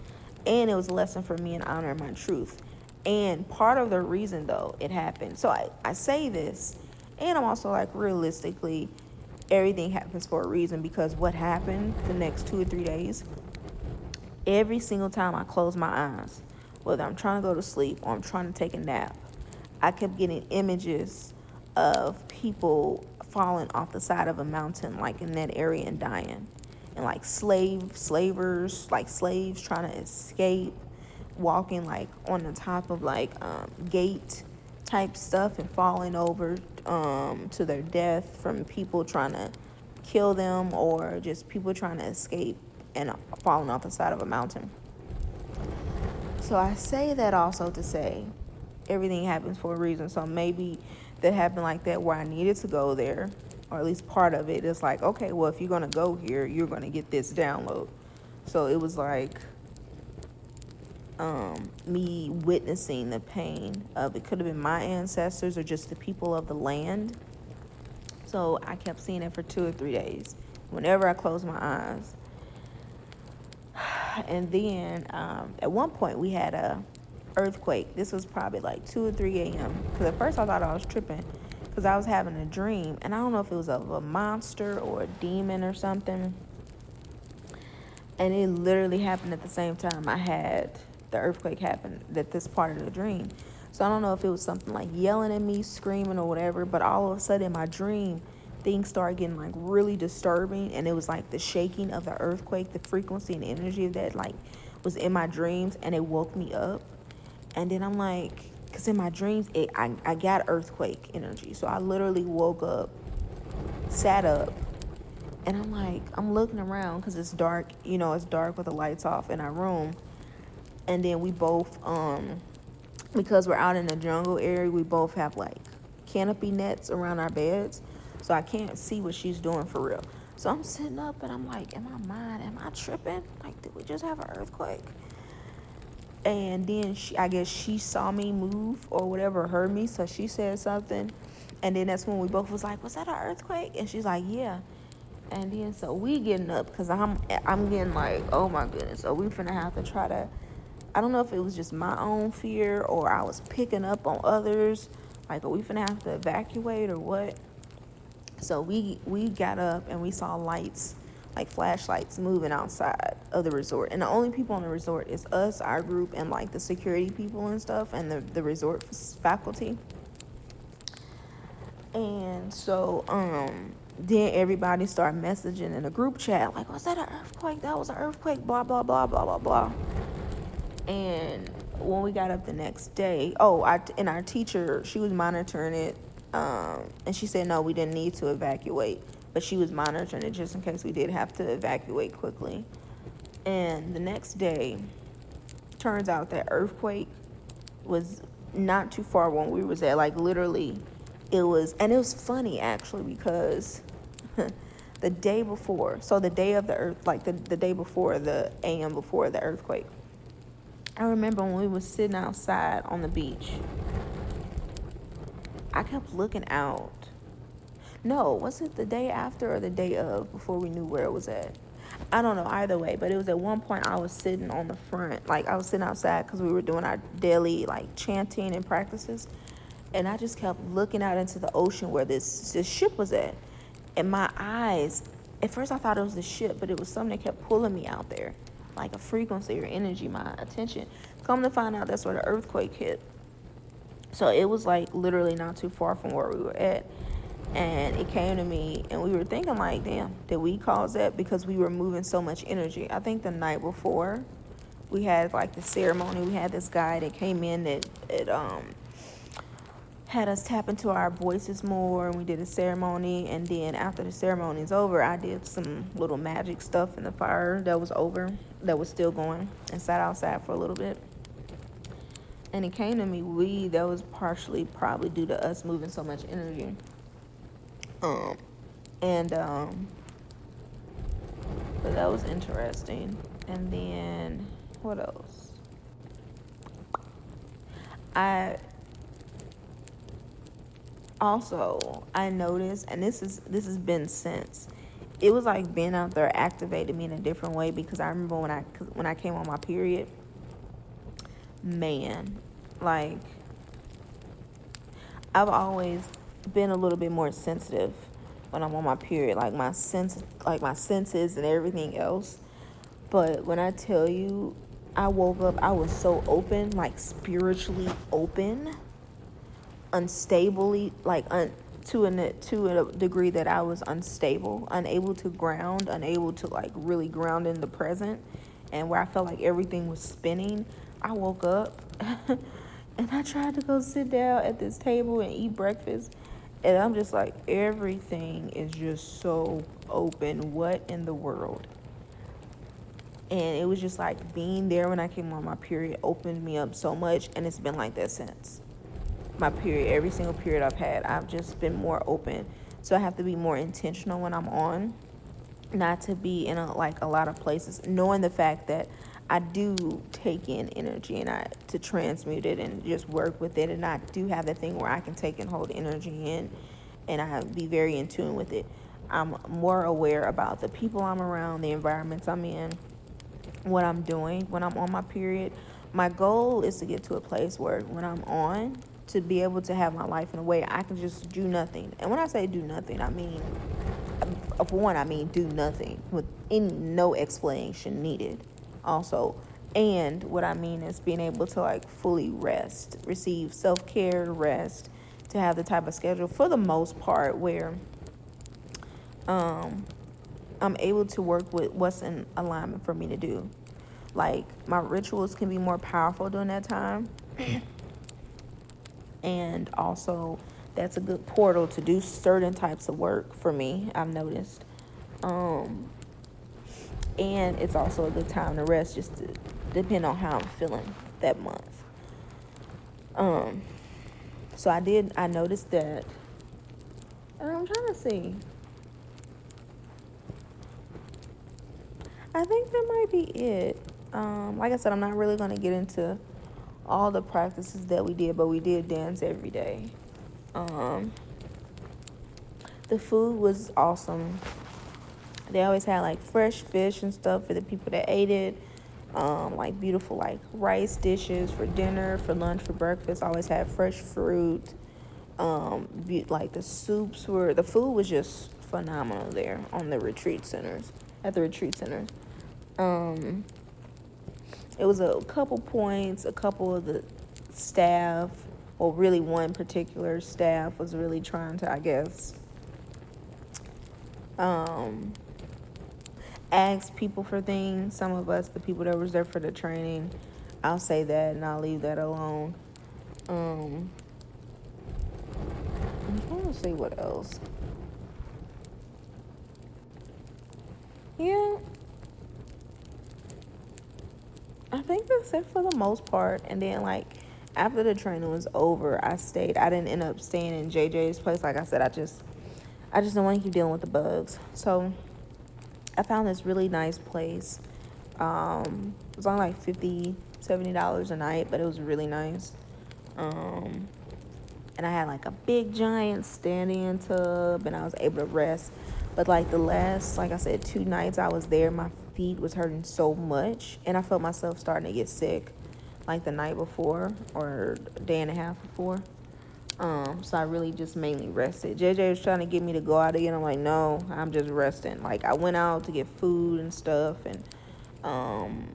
and it was a lesson for me in honoring my truth. And part of the reason, though, it happened. So I say this, and I'm also like, realistically, everything happens for a reason, because what happened the next 2 or 3 days, every single time I close my eyes, whether I'm trying to go to sleep or I'm trying to take a nap, I kept getting images of people falling off the side of a mountain, like in that area, and dying. And like slavers, like slaves trying to escape, walking like on the top of like gate type stuff and falling over to their death from people trying to kill them, or just people trying to escape and falling off the side of a mountain. So I say that also to say everything happens for a reason. So maybe that happened like that where I needed to go there, or at least part of it is like, okay, well, if you're going to go here, you're going to get this download. So it was like me witnessing the pain of, it could have been my ancestors or just the people of the land. So I kept seeing it for 2 or 3 days whenever I closed my eyes. And then at one point we had a earthquake. This was probably like 2 or 3 a.m. Because at first I thought I was tripping because I was having a dream, and I don't know if it was of a monster or a demon or something. And it literally happened at the same time I had the earthquake happen, at this part of the dream. So I don't know if it was something like yelling at me, screaming or whatever, but all of a sudden in my dream, things started getting like really disturbing, and it was like the shaking of the earthquake, the frequency and energy of that like was in my dreams, and it woke me up. And then I'm like, because in my dreams, I got earthquake energy. So I literally woke up, sat up, and I'm like, I'm looking around because it's dark, it's dark with the lights off in our room. And then we both because we're out in the jungle area, we both have like canopy nets around our beds. So I can't see what she's doing for real. So I'm sitting up and I'm like, am I mad? Am I tripping? Like, did we just have an earthquake? And then I guess she saw me move or whatever, heard me, so she said something. And then that's when we both was like, was that an earthquake? And she's like, yeah. And then so we getting up because I'm getting like, oh my goodness. So we finna have to try to, I don't know if it was just my own fear or I was picking up on others. Like, are we finna have to evacuate or what? So we got up and we saw lights, like flashlights moving outside of the resort. And the only people on the resort is us, our group, and like the security people and stuff, and the resort faculty. And so then everybody started messaging in a group chat, like, was that an earthquake? That was an earthquake, blah, blah, blah, blah, blah, blah. And when we got up the next day, and our teacher, she was monitoring it, and she said, no, we didn't need to evacuate, but she was monitoring it just in case we did have to evacuate quickly. And the next day, turns out that earthquake was not too far when we was at, like literally, it was funny actually because the day before, so the day of the earth, like the day before, the AM before the earthquake, I remember when we was sitting outside on the beach, I kept looking out. No, was it the day after or the day of before we knew where it was at? I don't know, either way, but it was at one point I was sitting on the front, like I was sitting outside because we were doing our daily like chanting and practices, and I just kept looking out into the ocean where this ship was at. And my eyes, at first I thought it was the ship, but it was something that kept pulling me out there, like a frequency or energy, my attention. Come to find out, that's where the earthquake hit. So it was like literally not too far from where we were at. And it came to me, and we were thinking like, damn, did we cause that? Because we were moving so much energy. I think the night before, we had like the ceremony. We had this guy that came in that had us tap into our voices more, and we did a ceremony. And then after the ceremony's over, I did some little magic stuff in the fire that was still going, and sat outside for a little bit. And it came to me, that was partially probably due to us moving so much energy. But that was interesting. And then what else? I noticed, and this has been since, it was like being out there activated me in a different way, because I remember when I came on my period, man, like I've always been a little bit more sensitive when I'm on my period, like my senses and everything else. But when I tell you, I woke up, I was so open, like spiritually open, unstably, like to a degree that I was unstable, unable to ground, unable to like really ground in the present, and where I felt like everything was spinning. I woke up and I tried to go sit down at this table and eat breakfast, and I'm just like, everything is just so open. What in the world? And it was just like being there when I came on my period opened me up so much, and it's been like that since my period. Every single period I've had, I've just been more open. So I have to be more intentional when I'm on, not to be in a lot of places, knowing the fact that I do take in energy and to transmute it and just work with it, and I do have that thing where I can take and hold energy in, and I be very in tune with it. I'm more aware about the people I'm around, the environments I'm in, what I'm doing when I'm on my period. My goal is to get to a place where when I'm on, to be able to have my life in a way I can just do nothing. And when I say do nothing, I mean, for one, I mean do nothing with no explanation needed. Also, and what I mean is being able to like fully rest, receive self-care, rest, to have the type of schedule for the most part where I'm able to work with what's in alignment for me to do. Like, my rituals can be more powerful during that time. And also, that's a good portal to do certain types of work for me, I've noticed. And it's also a good time to rest, just to depend on how I'm feeling that month. Um, so I noticed that, and I'm trying to see. I think that might be it. Like I said, I'm not really gonna get into all the practices that we did, but we did dance every day. Um, the food was awesome. They always had like fresh fish and stuff for the people that ate it. Like beautiful like rice dishes for dinner, for lunch, for breakfast. Always had fresh fruit. Like the food was just phenomenal there on the retreat centers, at the retreat centers. Um, it was a couple points, a couple of the staff, or really one particular staff was really trying to, I guess, um, ask people for things. Some of us, the people that was there for the training, I'll say that and I'll leave that alone. Um, I'm trying to see what else. Yeah, I think that's it for the most part. And then like after the training was over, I stayed. I didn't end up staying in JJ's place. Like I said, I just don't want to keep dealing with the bugs. So I found this really nice place. It was only like $50, $70 a night, but it was really nice. Um, and I had like a big giant stand-in tub, and I was able to rest. But like the last, like I said, 2 nights I was there, my feet was hurting so much, and I felt myself starting to get sick, like the night before or a day and a half before. So I really just mainly rested. JJ was trying to get me to go out again. I'm like, no, I'm just resting. Like I went out to get food and stuff, and um,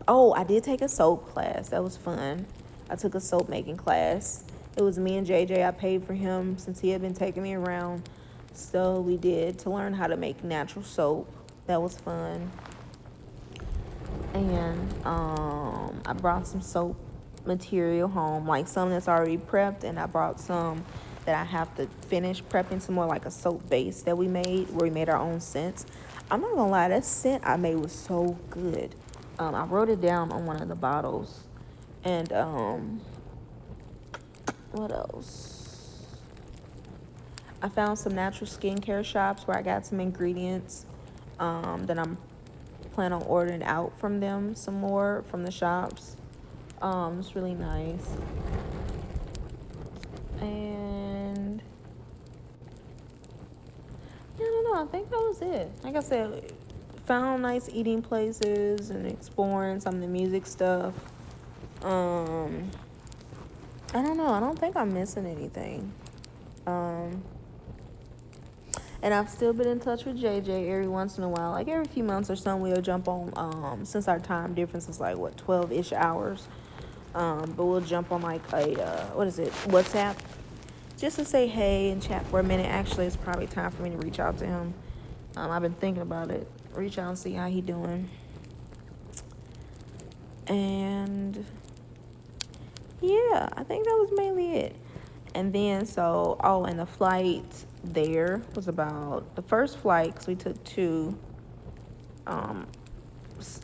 oh, I did take a soap class. That was fun. I took a soap making class. It was me and JJ. I paid for him since he had been taking me around. So we did to learn how to make natural soap. That was fun. And I brought some soap material home, like some that's already prepped, and I brought some that I have to finish prepping some more, like a soap base that we made, where we made our own scents. I'm not gonna lie, that scent I made was so good. I wrote it down on one of the bottles. And what else? I found some natural skincare shops where I got some ingredients that I'm planning on ordering out from them some more from the shops. It's really nice. And yeah, I don't know. I think that was it. Like I said, found nice eating places and exploring some of the music stuff. I don't know. I don't think I'm missing anything. Um, and I've still been in touch with JJ every once in a while. Like every few months or so, we'll jump on. Since our time difference is like what 12-ish hours. But we'll jump on like a what is it, WhatsApp, just to say hey and chat for a minute. Actually, it's probably time for me to reach out to him. I've been thinking about it. Reach out and see how he doing. And yeah, I think that was mainly it. And then and the flight there was about the first flight, because we took two. Um,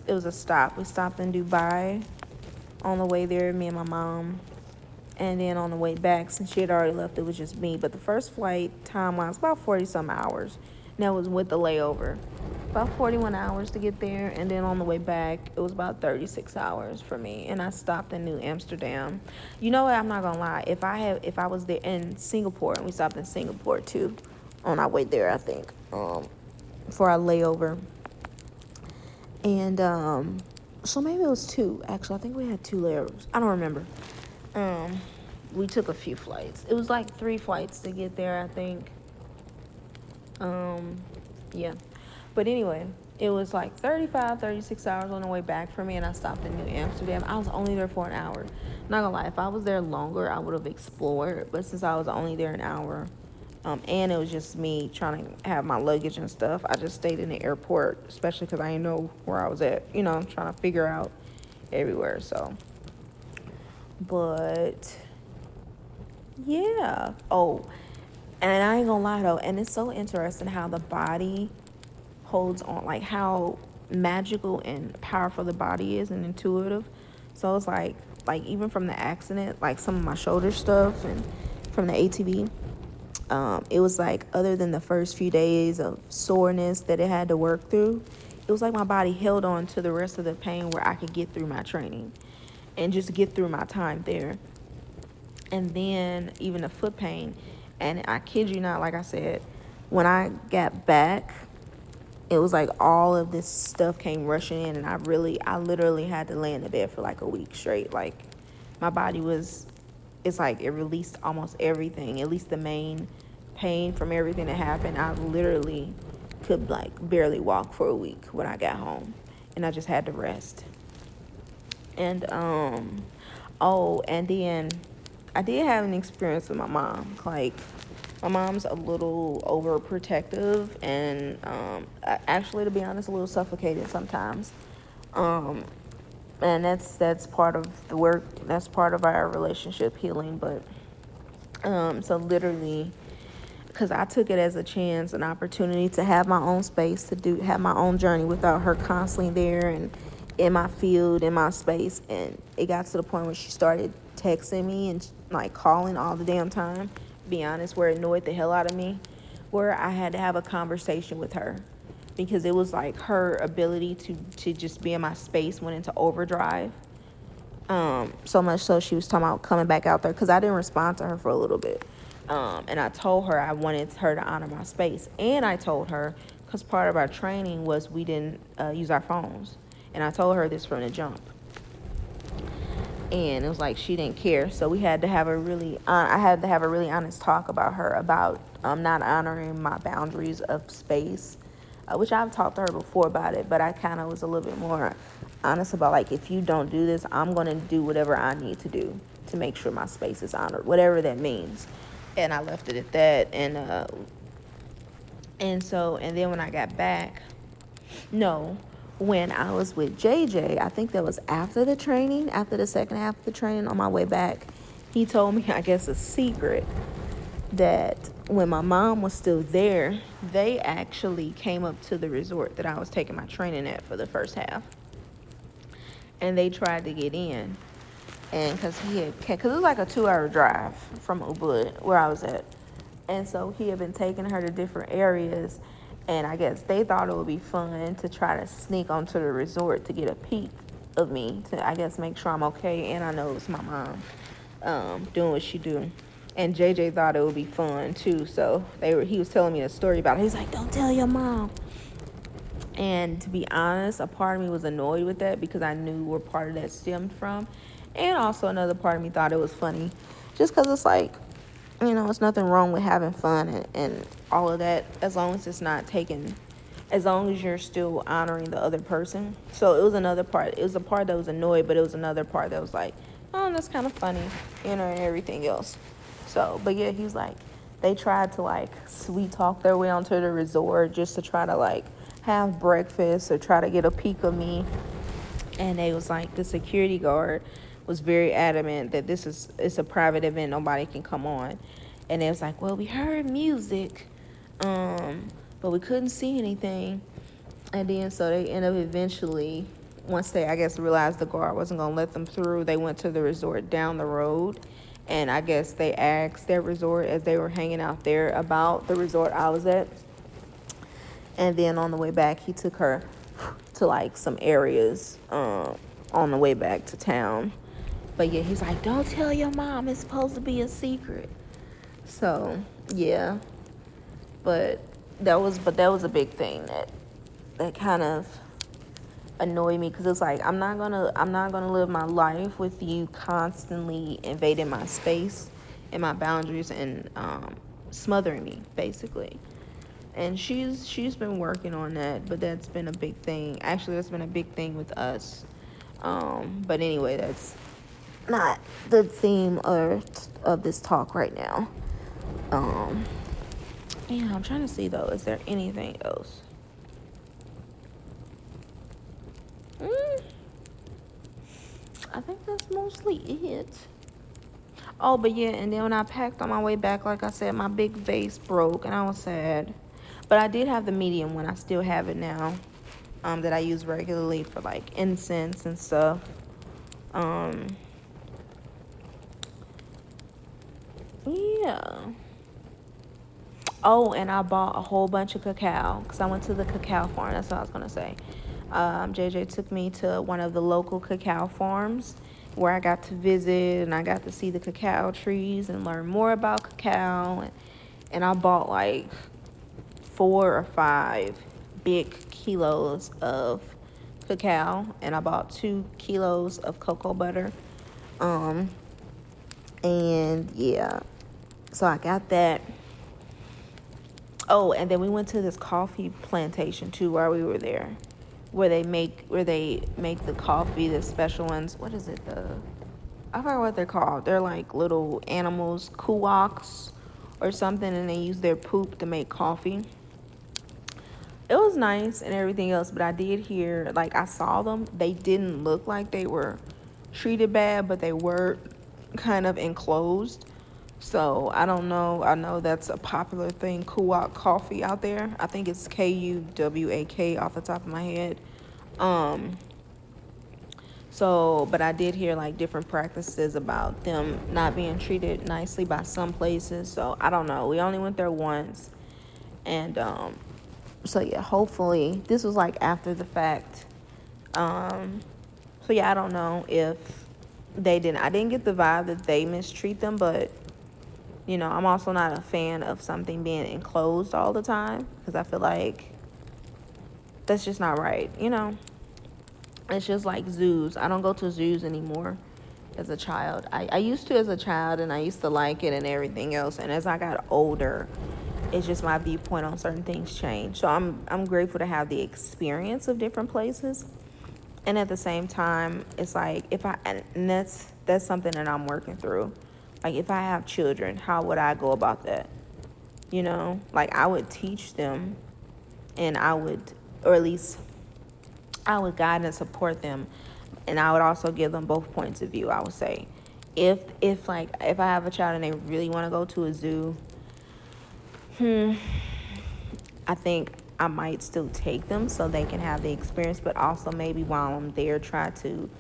it was a stop. We stopped in Dubai on the way there, me and my mom. And then on the way back, since she had already left, it was just me. But the first flight time was about 40-some hours. And that was with the layover. About 41 hours to get there. And then on the way back, it was about 36 hours for me. And I stopped in New Amsterdam. You know what? I'm not going to lie. If I was there in Singapore, and we stopped in Singapore too on our way there, I think, for our layover. And so maybe it was two. Actually, I think we had 2 layovers. I don't remember. We took a few flights. It was like 3 flights to get there, I think. Yeah. But anyway, it was like 35, 36 hours on the way back for me, and I stopped in New Amsterdam. I was only there for an hour. Not gonna lie, if I was there longer, I would have explored. But since I was only there an hour, and it was just me trying to have my luggage and stuff, I just stayed in the airport, especially because I didn't know where I was at, trying to figure out everywhere, so. But yeah. Oh, and I ain't gonna lie though, and it's so interesting how the body holds on, like how magical and powerful the body is and intuitive. So it's like even from the accident, like some of my shoulder stuff and from the ATV, it was like other than the first few days of soreness that it had to work through, it was like my body held on to the rest of the pain where I could get through my training and just get through my time there. And then even the foot pain, and I kid you not, like I said, when I got back, it was like all of this stuff came rushing in, and I literally had to lay in the bed for like a week straight. Like my body was, it's like it released almost everything, at least the main pain from everything that happened. I literally could like barely walk for a week when I got home, and I just had to rest. And oh, and then I did have an experience with my mom. Like my mom's a little overprotective and actually, to be honest, a little suffocating sometimes. Um, and that's part of the work. That's part of our relationship healing. But so literally, because I took it as a chance, an opportunity to have my own space, to have my own journey without her constantly there and in my field, in my space. And it got to the point where she started texting me and like calling all the damn time. Be honest, where it annoyed the hell out of me, where I had to have a conversation with her because it was like her ability to just be in my space went into overdrive. So much so she was talking about coming back out there because I didn't respond to her for a little bit. And I told her I wanted her to honor my space. And I told her, because part of our training was we didn't use our phones. And I told her this from the jump. And it was like she didn't care. So we had to have I had to have a really honest talk about her, about not honoring my boundaries of space, which I've talked to her before about it, but I kind of was a little bit more honest about, like, if you don't do this, I'm going to do whatever I need to do to make sure my space is honored, whatever that means. And I left it at that. And then when I got back, no, when I was with JJ, I think that was after the training, after the second half of the training, on my way back, he told me, I guess, a secret that when my mom was still there, they actually came up to the resort that I was taking my training at for the first half. And they tried to get in. And because it was like a 2-hour drive from Ubud, where I was at. And so he had been taking her to different areas. And I guess they thought it would be fun to try to sneak onto the resort to get a peek of me, to, I guess, make sure I'm okay. And I know it's my mom doing what she do. And JJ thought it would be fun too. So he was telling me a story about it. He's like, don't tell your mom. And to be honest, a part of me was annoyed with that because I knew where part of that stemmed from. And also another part of me thought it was funny. Just because it's like, it's nothing wrong with having fun and all of that, as long as it's not taken, as long as you're still honoring the other person. So it was another part. It was a part that was annoyed, but it was another part that was like, oh, that's kind of funny, and everything else. So, but yeah, he was like, they tried to like sweet talk their way onto the resort just to try to like have breakfast or try to get a peek of me. And they was like, the security guard was very adamant that it's a private event, nobody can come on. And they was like, well, we heard music, but we couldn't see anything. And then so they ended up eventually, once they, I guess, realized the guard wasn't going to let them through, they went to the resort down the road. And I guess they asked their resort as they were hanging out there about the resort I was at. And then on the way back, he took her to like some areas on the way back to town. But yeah, he's like, don't tell your mom, it's supposed to be a secret. So yeah, but that was a big thing that kind of annoyed me, because it's like I'm not gonna live my life with you constantly invading my space and my boundaries and smothering me, basically. And she's been working on that, but that's been a big thing. Actually, that's been a big thing with us. But anyway, that's not the theme of this talk right now. Yeah, I'm trying to see though, is there anything else? I think that's mostly it. Oh, but yeah, and then when I packed on my way back, like I said, my big vase broke, and I was sad. But I did have the medium one. I still have it now, that I use regularly for like incense and stuff. Um, yeah. Oh, and I bought a whole bunch of cacao because I went to the cacao farm. That's what I was gonna say. JJ took me to one of the local cacao farms where I got to visit and I got to see the cacao trees and learn more about cacao. And I bought like 4 or 5 big kilos of cacao, and I bought 2 kilos of cocoa butter. Um, and yeah, so I got that. Oh, and then we went to this coffee plantation too while we were there, where they make the coffee, the special ones. What is it? I forgot what they're called. They're like little animals, kuwaks or something, and they use their poop to make coffee. It was nice and everything else, but I did hear, like, I saw them. They didn't look like they were treated bad, but they were kind of enclosed. So I don't know. I know that's a popular thing, Kuwak coffee out there. I think it's Kuwak off the top of my head. Um, but I did hear like different practices about them not being treated nicely by some places. So I don't know. We only went there once, and so yeah, hopefully this was like after the fact. So yeah, I don't know if I didn't get the vibe that they mistreat them, but I'm also not a fan of something being enclosed all the time because I feel like that's just not right. It's just like zoos. I don't go to zoos anymore as a child. I used to as a child, and I used to like it and everything else, and as I got older, it's just my viewpoint on certain things changed. So I'm grateful to have the experience of different places, and at the same time, it's like and that's something that I'm working through. Like if I have children, how would I go about that? Like I would teach them, and or at least I would guide and support them, and I would also give them both points of view. I would say, if I have a child and they really want to go to a zoo, I think I might still take them so they can have the experience, but also maybe while I'm there, try to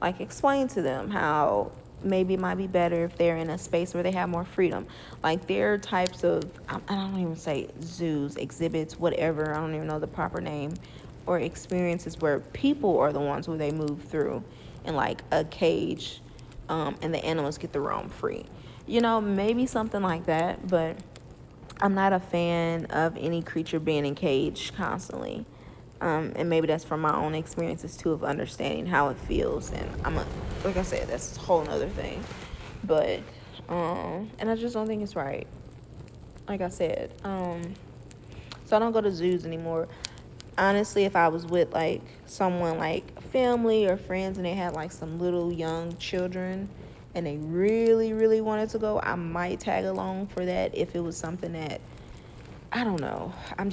like explain to them how maybe it might be better if they're in a space where they have more freedom. Like there are types of, I don't even say zoos, exhibits, whatever, I don't even know the proper name, or experiences where people are the ones who they move through in like a cage, and the animals get to roam free. Maybe something like that, but I'm not a fan of any creature being encaged constantly. And maybe that's from my own experiences too of understanding how it feels. And like I said, that's a whole nother thing. But, and I just don't think it's right. Like I said, so I don't go to zoos anymore. Honestly, if I was with like someone like family or friends and they had like some little young children and they really, really wanted to go, I might tag along for that if it was something that, I don't know. I'm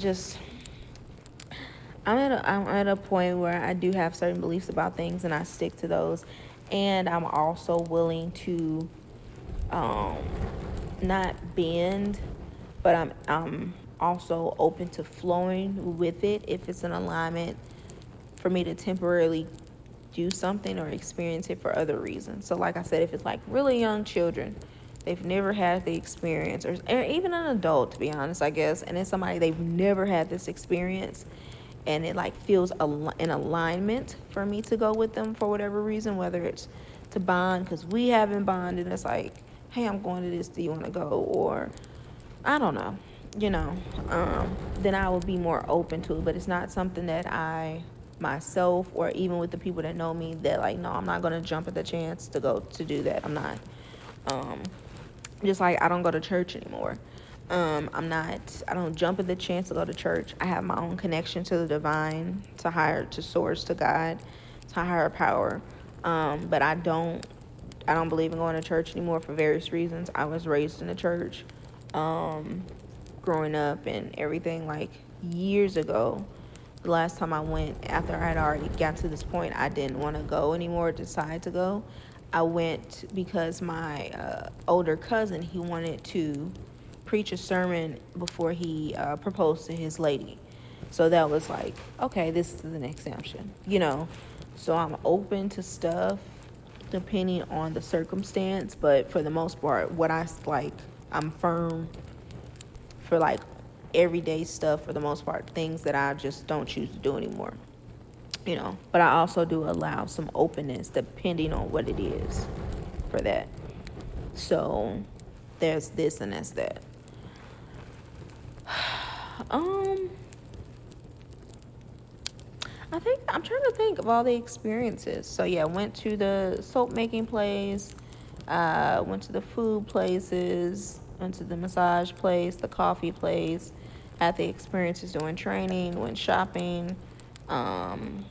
at a point where I do have certain beliefs about things and I stick to those. And I'm also willing to not bend, but I'm also open to flowing with it if it's an alignment for me to temporarily do something or experience it for other reasons. So like I said, if it's like really young children, they've never had the experience, or even an adult, to be honest, I guess, and it's somebody they've never had this experience, and it like feels in alignment for me to go with them for whatever reason, whether it's to bond because we haven't bonded, it's like, hey, I'm going to this, do you want to go? Or I don't know, then I would be more open to it. But it's not something that I myself, or even with the people that know me, that like, no, I'm not going to jump at the chance to go to do that. I'm not. Just like I don't go to church anymore. I don't jump at the chance to go to church. I have my own connection to the divine, to source, to God, to higher power. But I don't believe in going to church anymore for various reasons. I was raised in the church, growing up and everything. Like years ago, the last time I went, after I had already got to this point, I didn't want to go anymore, decide to go. I went because my older cousin, he wanted to preach a sermon before he proposed to his lady. So that was like, okay, this is an exemption. So I'm open to stuff depending on the circumstance. But for the most part, what I like, I'm firm for like everyday stuff for the most part, things that I just don't choose to do anymore. But I also do allow some openness depending on what it is for that. So there's this and that's that. um I think I'm trying to think of all the experiences. So yeah, went to the soap making place, went to the food places, went to the massage place, the coffee place, had the experiences doing training, went shopping. Um,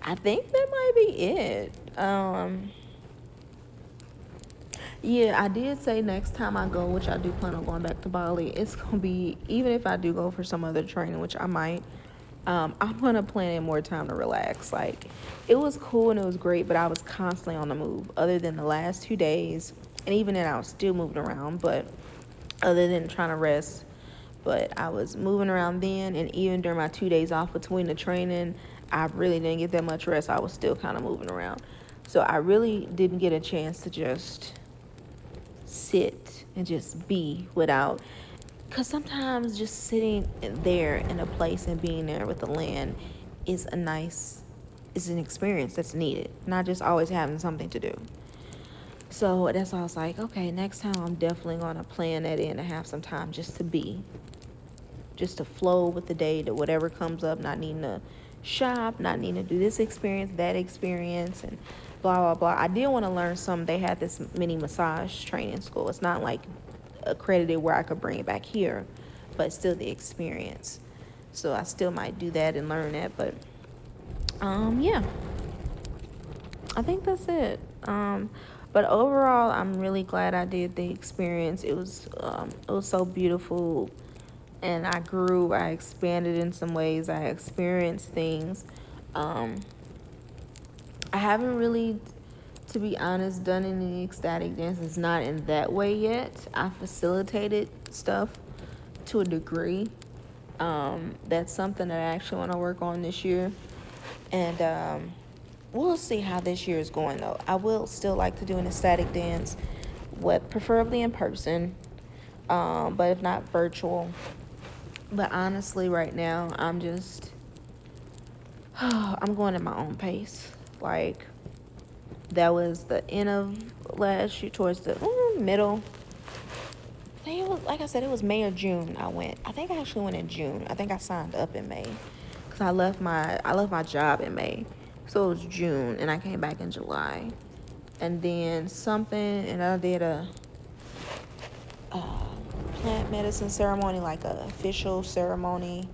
I think that might be it. Yeah, I did say next time I go, which I do plan on going back to Bali, it's gonna be, even if I do go for some other training, which I might, I'm gonna plan in more time to relax. Like, it was cool and it was great, but I was constantly on the move. Other than the last 2 days, and even then I was still moving around, but other than trying to rest, but I was moving around then, and even during my 2 days off between the training, I really didn't get that much rest. I was still kind of moving around, so I really didn't get a chance to just sit and just be without, because sometimes just sitting there in a place and being there with the land is is an experience that's needed, not just always having something to do. So that's why I was like, okay, next time I'm definitely going to plan that in to have some time just to be, just to flow with the day, to whatever comes up, not needing to shop, not needing to do this experience, that experience, and blah, blah, blah. I did want to learn some. They had this mini massage training school. It's not like accredited where I could bring it back here, but still the experience. So I still might do that and learn that. But yeah, I think that's it. But overall, I'm really glad I did the experience. It was so beautiful, and I grew. I expanded in some ways. I experienced things. Um, I haven't really, to be honest, done any ecstatic dances. Not in that way yet. I facilitated stuff to a degree. That's something that I actually want to work on this year, and we'll see how this year is going though. I will still like to do an ecstatic dance, preferably in person, but if not virtual. But honestly, right now, I'm going at my own pace. Like, that was the end of last year, towards the middle. I think it was, like I said, it was May or June I went. I think I actually went in June. I think I signed up in May, because I left my job in May. So it was June, and I came back in July. And then and I did a plant medicine ceremony, like an official ceremony,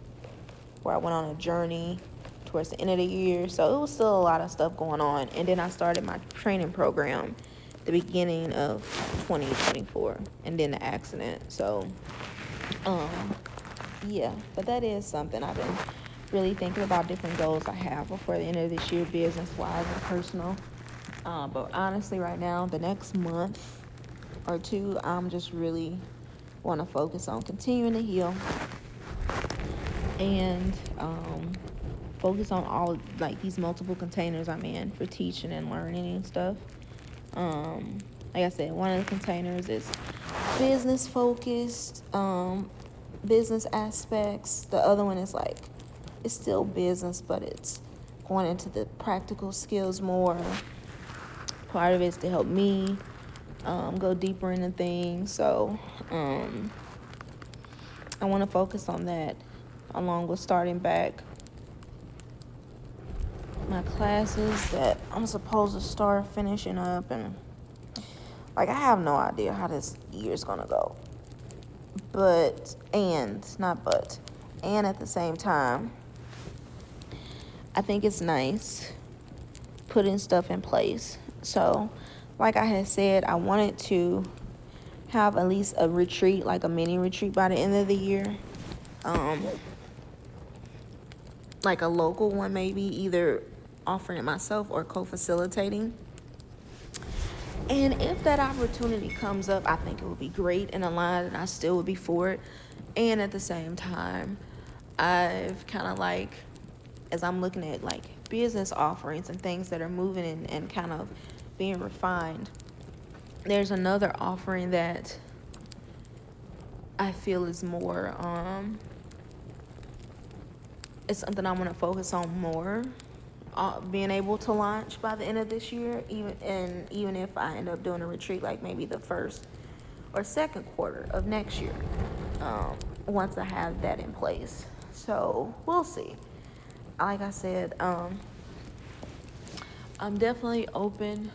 where I went on a journey towards the end of the year. So it was still a lot of stuff going on. And then I started my training program the beginning of 2024, and then the accident. So yeah, but that is something I've been really thinking about, different goals I have before the end of this year, business wise and personal. But honestly, right now, the next month or two, I'm just really want to focus on continuing to heal, and focus on all, like, these multiple containers I'm in for teaching and learning and stuff. Like I said, one of the containers is business focused, business aspects. The other one is like, it's still business, but it's going into the practical skills more. Part of it is to help me go deeper into things. So I want to focus on that, along with starting back my classes that I'm supposed to start finishing up. And like, I have no idea how this year's gonna go, and at the same time, I think it's nice putting stuff in place. So like I had said, I wanted to have at least a retreat, like a mini retreat, by the end of the year. Like a local one, maybe, either offering it myself or co-facilitating. And if that opportunity comes up, I think it would be great and aligned, and I still would be for it. And at the same time, I've kind of, like, as I'm looking at like business offerings and things that are moving and kind of being refined. There's another offering that I feel is more it's something I want to focus on more, being able to launch by the end of this year, even if I end up doing a retreat like maybe the first or second quarter of next year, once I have that in place. So we'll see. Like I said, I'm definitely open,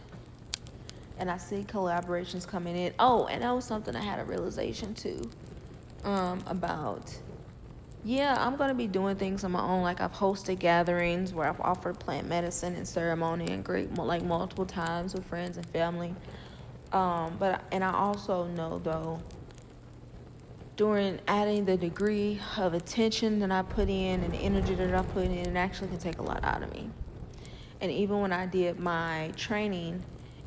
and I see collaborations coming in. Oh, and that was something I had a realization too, about. Yeah, I'm gonna be doing things on my own. Like I've hosted gatherings where I've offered plant medicine and ceremony and great like multiple times with friends and family. But I also know though, during adding the degree of attention that I put in and the energy that I put in, it actually can take a lot out of me. And even when I did my training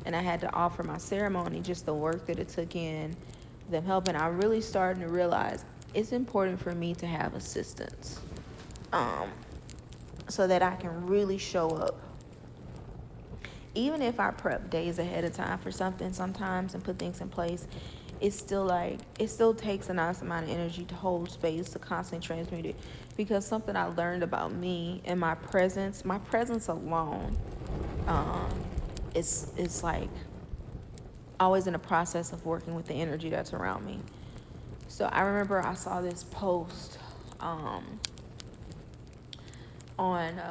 and I had to offer my ceremony, just the work that it took in, them helping, I really started to realize it's important for me to have assistance, um, so that I can really show up. Even if I prep days ahead of time for something sometimes and put things in place, it still takes a nice amount of energy to hold space, to constantly transmute it. Because something I learned about me and my presence alone, um, it's like always in a process of working with the energy that's around me. So I remember I saw this post, on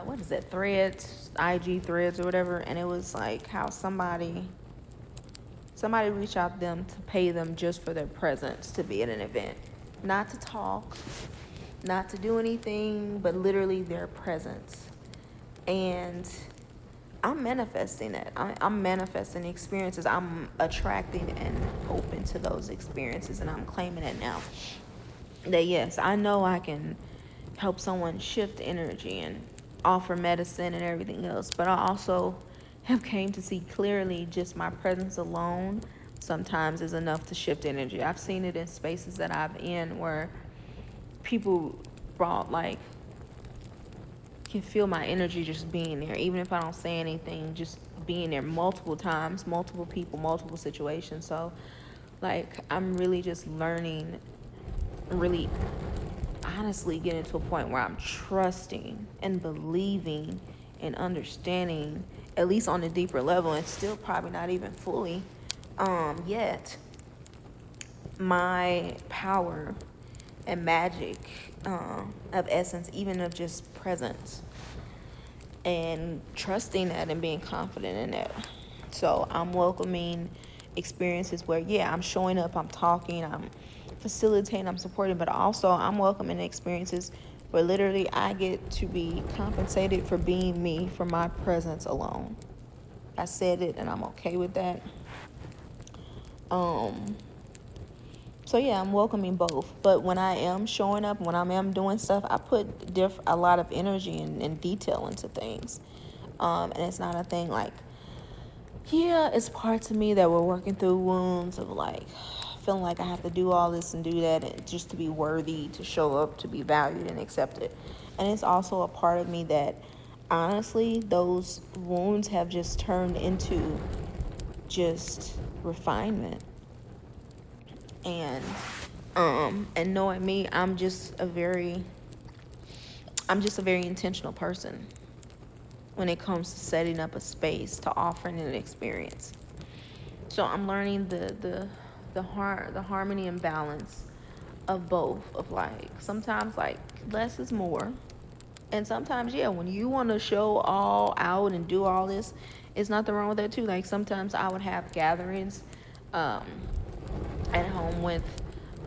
what is it, Threads, IG Threads or whatever, and it was like how somebody reached out to them to pay them just for their presence to be at an event, not to talk, not to do anything, but literally their presence. And I'm manifesting that. I'm manifesting experiences. I'm attracting and open to those experiences, and I'm claiming it now. That yes, I know I can help someone shift energy and offer medicine and everything else, but I also have came to see clearly just my presence alone sometimes is enough to shift energy. I've seen it in spaces that I've in where people brought like can feel my energy just being there, even if I don't say anything, just being there multiple times, multiple people, multiple situations. So like I'm really just learning, really honestly getting to a point where I'm trusting and believing and understanding, at least on a deeper level, and still probably not even fully yet, my power and magic, of essence, even of just presence, and trusting that and being confident in that. So I'm welcoming experiences where, yeah, I'm showing up, I'm talking, I'm facilitating, I'm supporting, but also I'm welcoming experiences where literally I get to be compensated for being me, for my presence alone. I said it and I'm okay with that. Um, so yeah, I'm welcoming both. But when I am showing up, when I am doing stuff, I put a lot of energy and detail into things. And it's not a thing like, yeah, it's parts of me that were working through wounds of like feeling like I have to do all this and do that and just to be worthy, to show up, to be valued and accepted. And it's also a part of me that honestly, those wounds have just turned into just refinement. And and knowing me, I'm just a very intentional person when it comes to setting up a space, to offering an experience. So I'm learning the harmony and balance of both, of like sometimes like less is more, and sometimes yeah, when you want to show all out and do all this, it's nothing wrong with that too. Like sometimes I would have gatherings um at home with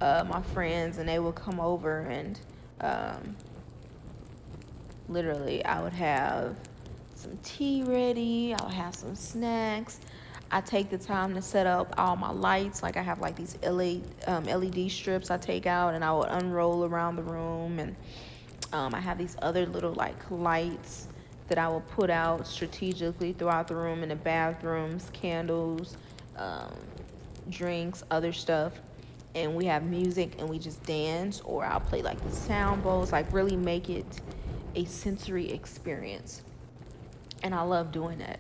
my friends, and they would come over, and um literally I would have some tea ready, I would have some snacks. I take the time to set up all my lights. Like I have like these LED strips I take out and I would unroll around the room. And I have these other little like lights that I will put out strategically throughout the room, in the bathrooms, candles, um, drinks, other stuff. And we have music and we just dance, or I'll play like the sound bowls, like really make it a sensory experience. And I love doing that.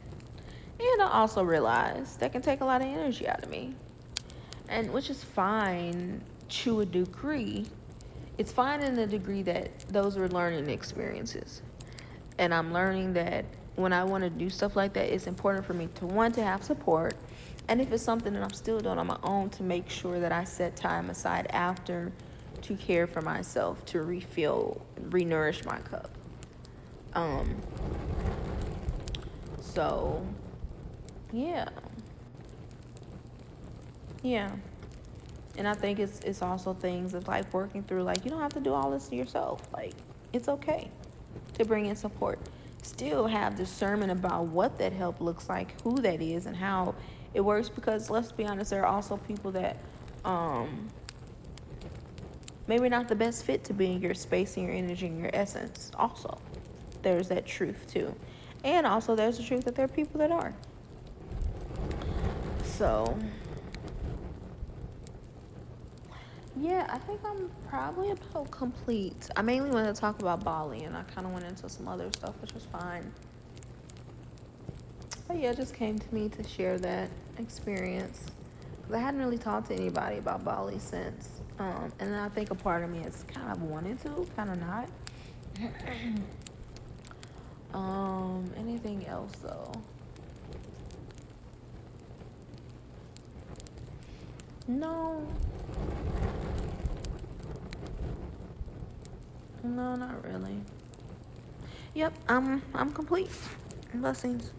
And I also realized that can take a lot of energy out of me. And which is fine to a degree. It's fine in the degree that those are learning experiences. And I'm learning that when I want to do stuff like that, it's important for me to one, to have support, and if it's something that I'm still doing on my own, to make sure that I set time aside after to care for myself, to refill, re-nourish my cup. Um, so yeah, yeah. And I think it's also things of like working through, like, you don't have to do all this to yourself. Like, it's okay to bring in support. Still have discernment about what that help looks like, who that is, and how it works. Because let's be honest, there are also people that maybe not the best fit to be in your space and your energy and your essence. Also, there's that truth too. And also there's the truth that there are people that are. So yeah, I think I'm probably about complete. I mainly wanted to talk about Bali, and I kind of went into some other stuff, which was fine. But yeah, it just came to me to share that experience. Because I hadn't really talked to anybody about Bali since. And then I think a part of me is kind of wanting to, kind of not. Anything else though? No. No, not really. Yep, I'm complete. Blessings.